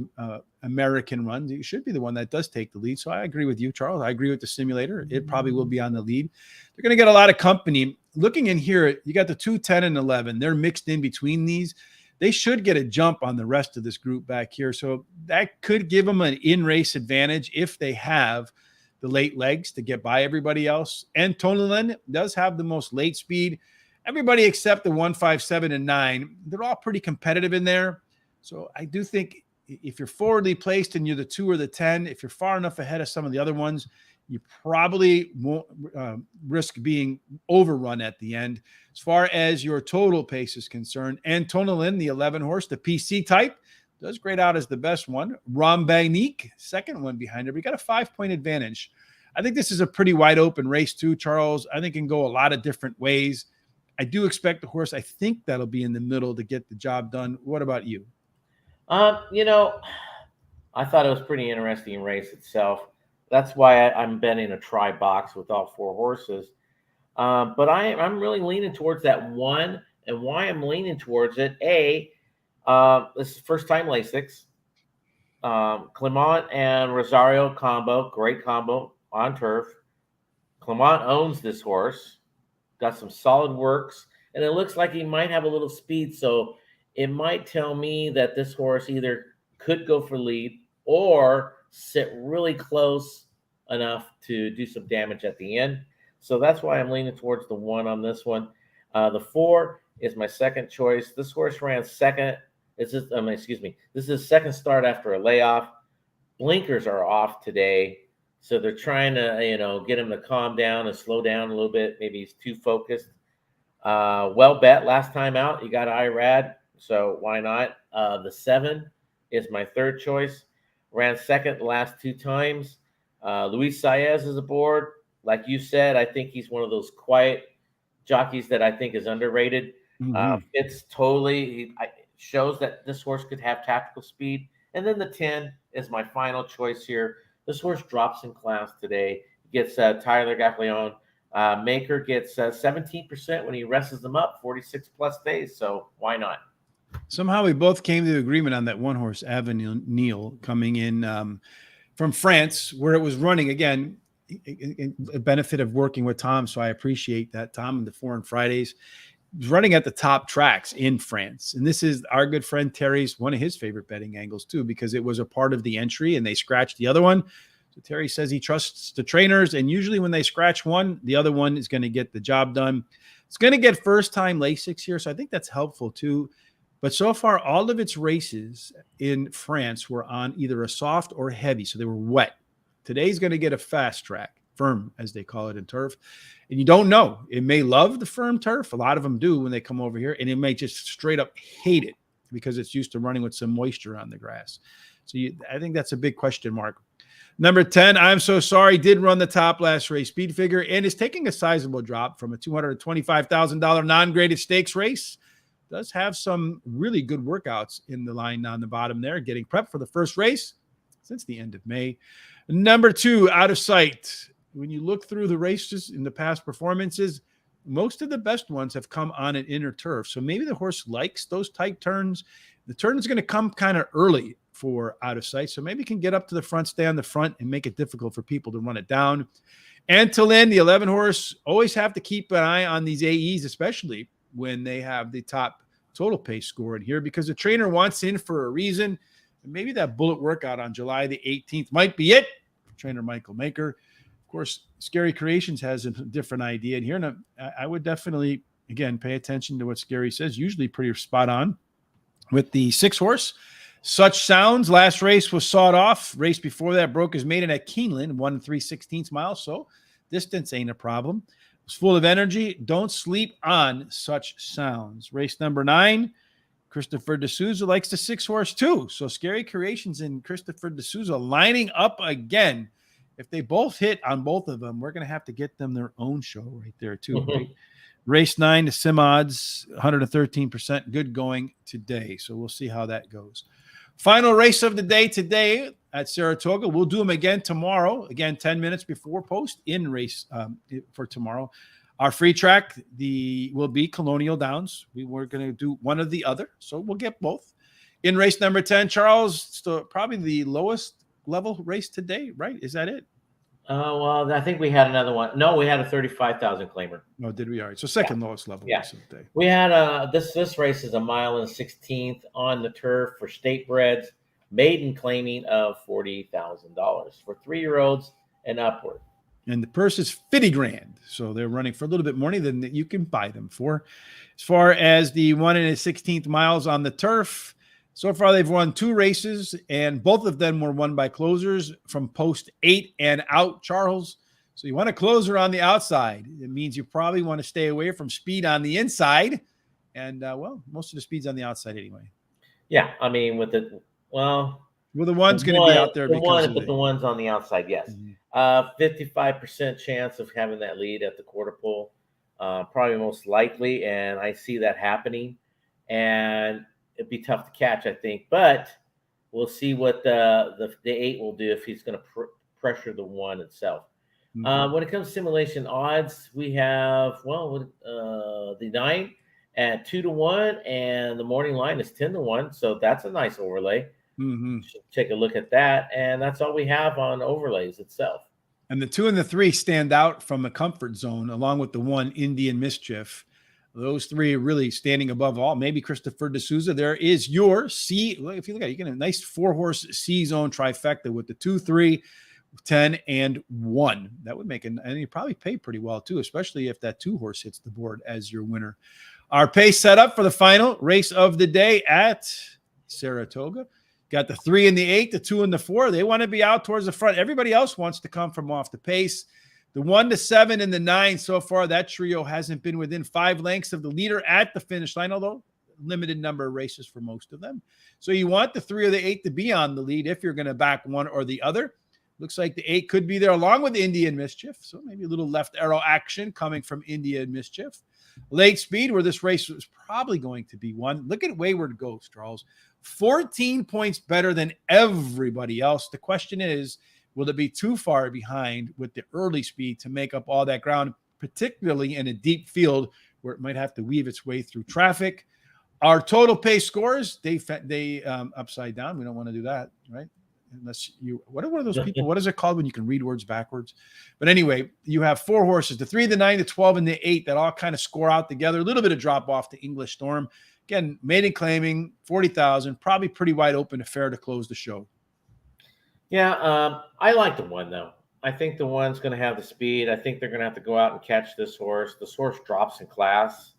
Speaker 3: American runs. It should be the one that does take the lead. So I agree with you, Charles. I agree with the simulator. It probably will be on the lead. They're going to get a lot of company. Looking in here, you got the 2, 10, and 11. They're mixed in between these. They should get a jump on the rest of this group back here. So that could give them an in-race advantage if they have the late legs to get by everybody else. And Tonalyn does have the most late speed. Everybody except the 1, 5, 7, and 9, they're all pretty competitive in there. So I do think if you're forwardly placed and you're the 2 or the 10, if you're far enough ahead of some of the other ones, you probably won't risk being overrun at the end. As far as your total pace is concerned, and Tonalyn, the 11 horse, the PC type, does grade out as the best one. Ramgeet, second one behind her. We got a 5-point advantage. I think this is a pretty wide open race too, Charles. I think it can go a lot of different ways. I do expect the horse, I think that'll be in the middle to get the job done. What about you?
Speaker 4: You know, I thought it was pretty interesting race itself. That's why I'm betting a try box with all 4 horses. But I'm really leaning towards that 1. And why I'm leaning towards it, this is first time Lasix. Clement and Rosario combo, great combo on turf. Clement owns this horse, got some solid works, and it looks like he might have a little speed. So it might tell me that this horse either could go for lead or sit really close enough to do some damage at the end. So that's why I'm leaning towards the 1 on this one. The 4 is my second choice. This horse ran second. This is his second start after a layoff. Blinkers are off today. So they're trying to, get him to calm down and slow down a little bit. Maybe he's too focused. Well bet last time out. He got IRAD. So why not? The 7 is my third choice. Ran second the last 2 times. Luis Saez is aboard. Like you said, I think he's one of those quiet jockeys that I think is underrated. Fits totally. Shows that this horse could have tactical speed. And then the 10 is my final choice here. This horse drops in class today. Gets Tyler Gaffleon. Maker gets 17% when he rests them up 46 plus days. So why not?
Speaker 3: Somehow we both came to agreement on that 1 horse, Avenue Neal, coming in from France, where it was running again. A benefit of working with Tom, so I appreciate that. Tom and the Foreign Fridays was running at the top tracks in France, and this is our good friend Terry's one of his favorite betting angles too, because it was a part of the entry and they scratched the other one. So Terry says he trusts the trainers, and usually when they scratch one, the other one is going to get the job done. It's going to get first time Lasix here, so I think that's helpful too. But so far, all of its races in France were on either a soft or heavy, so they were wet. Today's going to get a fast track, firm, as they call it in turf. And you don't know. It may love the firm turf. A lot of them do when they come over here. And it may just straight up hate it because it's used to running with some moisture on the grass. So I think that's a big question mark. Number 10, I'm so sorry, did run the top last race speed figure and is taking a sizable drop from a $225,000 non-graded stakes race. Does have some really good workouts in the line on the bottom there, getting prepped for the first race. since the end of May. Number 2, Out of Sight. When you look through the races in the past performances, most of the best ones have come on an inner turf. So maybe the horse likes those tight turns. The turn is going to come kind of early for Out of Sight. So maybe it can get up to the front, stay on the front, and make it difficult for people to run it down. Antolin, the 11 horse, always have to keep an eye on these AEs, especially when they have the top total pace score in here, because the trainer wants in for a reason. And maybe that bullet workout on July the 18th might be it for trainer Michael Maker. Of course, Scary Creations has a different idea in here. And I would definitely, again, pay attention to what Scary says, usually pretty spot on with the 6 horse. Such Sounds, last race was sawed off. Race before that broke his maiden at Keeneland, 1 3/16 miles. So distance ain't a problem. It's full of energy. Don't sleep on Such Sounds. Race number 9, Christopher D'Souza likes the 6 horse too. So Scary Creations and Christopher D'Souza lining up again. If they both hit on both of them, we're going to have to get them their own show right there too. Right? Race 9, the sim odds, 113% good going today. So we'll see how that goes. Final race of the day today at Saratoga. We'll do them again tomorrow. Again, 10 minutes before post in race for tomorrow. Our free track will be Colonial Downs. We're going to do one or the other, so we'll get both. In race number 10, Charles, probably the lowest level race today, right? Is that it?
Speaker 4: Well, I think we had another one. No, we had a 35,000 claimer.
Speaker 3: Oh, did we? All right. So second lowest level race of the day.
Speaker 4: We had this race is a 1.16 miles on the turf for state breds, maiden claiming of $40,000 for 3-year-olds and upward.
Speaker 3: And the purse is $50,000. So they're running for a little bit more money than you can buy them for. As far as the 1 1/16 miles on the turf, so far they've won 2 races, and both of them were won by closers from post 8 and out, Charles. So you want a closer on the outside. It means you probably want to stay away from speed on the inside. And, most of the speed's on the outside anyway.
Speaker 4: Yeah, I mean, the
Speaker 3: one's going to be out there
Speaker 4: the one's on the outside, yes.
Speaker 3: Mm-hmm.
Speaker 4: 55% chance of having that lead at the quarter pole, probably most likely, and I see that happening. And it'd be tough to catch, I think, but we'll see what the 8 will do if he's going to pressure the 1 itself. Mm-hmm. When it comes to simulation odds, we have the 9 at 2-1, and the morning line is 10-1, so that's a nice overlay.
Speaker 3: Mm-hmm.
Speaker 4: Should take a look at that, and that's all we have on overlays itself.
Speaker 3: And the 2 and the 3 stand out from a comfort zone, along with the 1 Indian Mischief. Those 3 are really standing above all. Maybe Christopher D'Souza. There is your C. If you look at it, you get a nice 4-horse C zone trifecta with the 2, 3, 10, and 1. That would make and you probably pay pretty well too, especially if that 2 horse hits the board as your winner. Our pace set up for the final race of the day at Saratoga. Got the 3 and the 8, the 2 and the 4. They want to be out towards the front. Everybody else wants to come from off the pace. The 1 to 7 and the 9 so far, that trio hasn't been within 5 lengths of the leader at the finish line, although limited number of races for most of them. So you want the 3 or the 8 to be on the lead if you're going to back one or the other. Looks like the 8 could be there along with Indian Mischief. So maybe a little left arrow action coming from Indian Mischief. Late speed, where this race was probably going to be won. Look at Wayward Ghost, Charles. 14 points better than everybody else. The question is, will it be too far behind with the early speed to make up all that ground, particularly in a deep field where it might have to weave its way through traffic? Our total pace scores, they upside down. We don't want to do that, right? Unless you, what are one of those people? What is it called when you can read words backwards? But anyway, you have 4 horses, the 3, the 9, the 12, and the 8 that all kind of score out together. A little bit of drop off to English Storm. Again, maiden claiming 40,000, probably pretty wide open to fair to close the show.
Speaker 4: Yeah, I like the 1 though. I think the 1's going to have the speed. I think they're going to have to go out and catch this horse. This horse drops in class.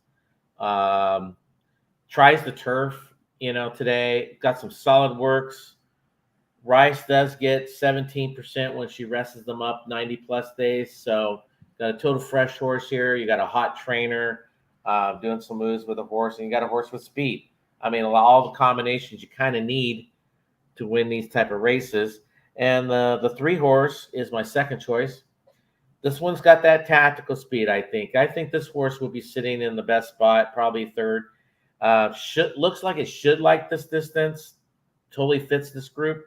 Speaker 4: Tries the turf, today. Got some solid works. Rice does get 17% when she rests them up 90-plus days. So got a total fresh horse here. You got a hot trainer doing some moves with a horse, and you got a horse with speed. I mean, all the combinations you kind of need to win these type of races. And the 3 horse is my second choice. This one's got that tactical speed, I think. I think this horse will be sitting in the best spot, probably 3rd. Looks like it should like this distance. Totally fits this group.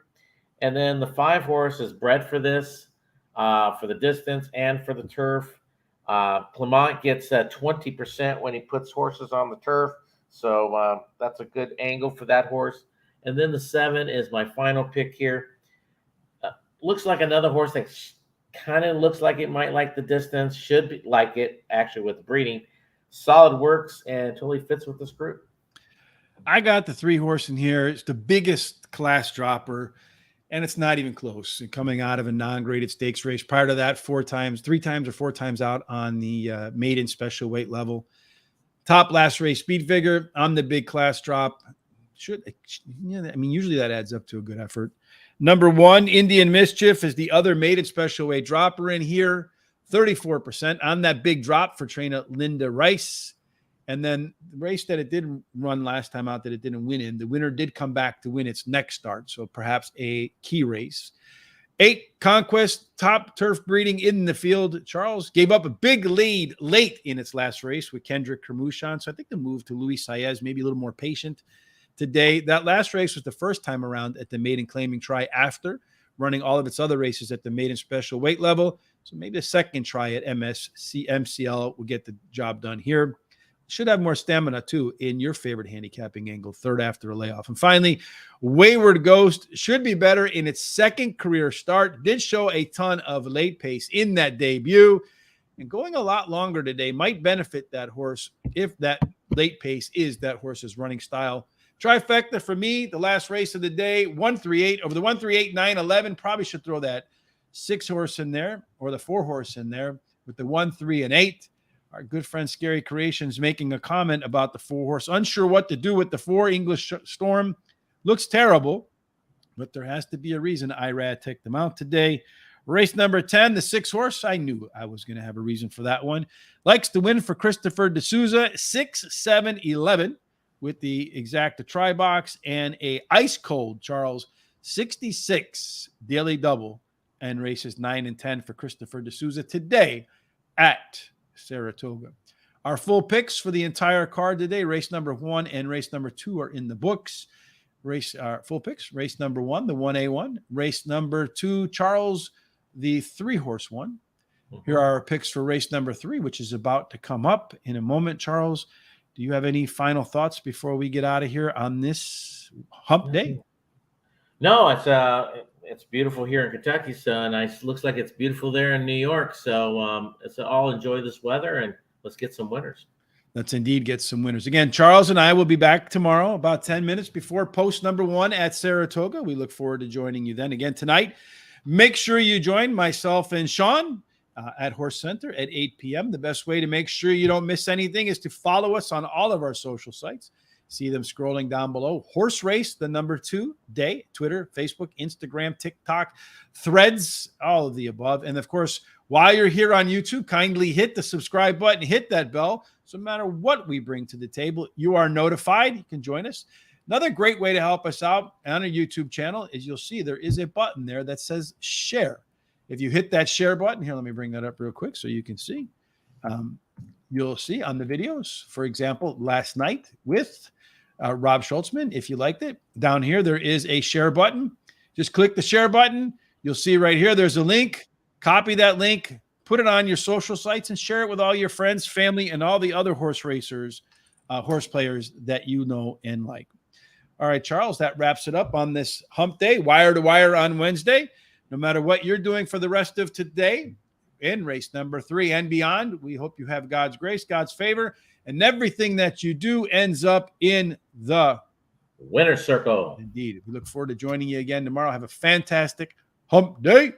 Speaker 4: And then the 5 horse is bred for this, for the distance and for the turf. Clement gets 20% when he puts horses on the turf. So that's a good angle for that horse. And then the 7 is my final pick here. Looks like another horse that kind of looks like it might like the distance, should be like it actually with the breeding. Solid works and totally fits with this group.
Speaker 3: I got the 3 horse in here. It's the biggest class dropper, and it's not even close. Coming out of a non-graded stakes race. Prior to that, 3 times or 4 times out on the maiden special weight level. Top last race speed figure. I'm the big class drop. Usually that adds up to a good effort. Number 1, Indian Mischief, is the other maiden special weight dropper in here. 34% on that big drop for trainer Linda Rice. And then the race that it did run last time out that it didn't win in, the winner did come back to win its next start. So perhaps a key race. 8, Conquest, top turf breeding in the field. Charles gave up a big lead late in its last race with Kendrick Kermushan. So I think the move to Luis Saez, maybe a little more patient today. That last race was the first time around at the maiden claiming try after running all of its other races at the maiden special weight level. So maybe a second try at MCL will get the job done here. Should have more stamina, too, in your favorite handicapping angle, 3rd after a layoff. And finally, Wayward Ghost should be better in its 2nd career start. Did show a ton of late pace in that debut. And going a lot longer today might benefit that horse if that late pace is that horse's running style. Trifecta for me, the last race of the day, 138. Over the 138, 9, 11. Probably should throw that 6 horse in there or the 4 horse in there with the 1, 3, and 8. Our good friend Scary Creations making a comment about the 4 horse. Unsure what to do with the 4. English Storm looks terrible, but there has to be a reason Irad took them out today. Race number 10, the 6 horse. I knew I was going to have a reason for that one. Likes to win for Christopher D'Souza, 6, 7, 11 with the exacta try box and a ice cold Charles 66 daily double and races 9 and 10 for Christopher D'Souza today at Saratoga. Our full picks for the entire card today, race number 1 and race number 2 are in the books. Full picks, race number 1, the 1A1, race number 2, Charles, the 3 horse one. Here are our picks for race number 3, which is about to come up in a moment. Charles, do you have any final thoughts before we get out of here on this hump day?
Speaker 4: No, it's beautiful here in Kentucky, so nice. Looks like it's beautiful there in New York. So let's all enjoy this weather and let's get some winners.
Speaker 3: Let's indeed get some winners. Again, Charles and I will be back tomorrow about 10 minutes before post number 1 at Saratoga. We look forward to joining you then. Again, tonight, make sure you join myself and Sean at Horse Center at 8 p.m. The best way to make sure you don't miss anything is to follow us on all of our social sites. See them scrolling down below. Horse Race, the number 2 day, Twitter, Facebook, Instagram, TikTok, Threads, all of the above. And of course, while you're here on YouTube, kindly hit the subscribe button, hit that bell. So no matter what we bring to the table, you are notified. You can join us. Another great way to help us out on our YouTube channel is you'll see there is a button there that says share. If you hit that share button, here, let me bring that up real quick so you can see. You'll see on the videos, for example, last night with Rob Schultzman, if you liked it, down here, there is a share button. Just click the share button. You'll see right here, there's a link. Copy that link, put it on your social sites and share it with all your friends, family, and all the other horse racers, horse players that you know and like. All right, Charles, that wraps it up on this hump day, wire to wire on Wednesday. No matter what you're doing for the rest of today in race number 3 and beyond, we hope you have God's grace, God's favor, and everything that you do ends up in the
Speaker 4: winner's circle.
Speaker 3: Indeed. We look forward to joining you again tomorrow. Have a fantastic hump day.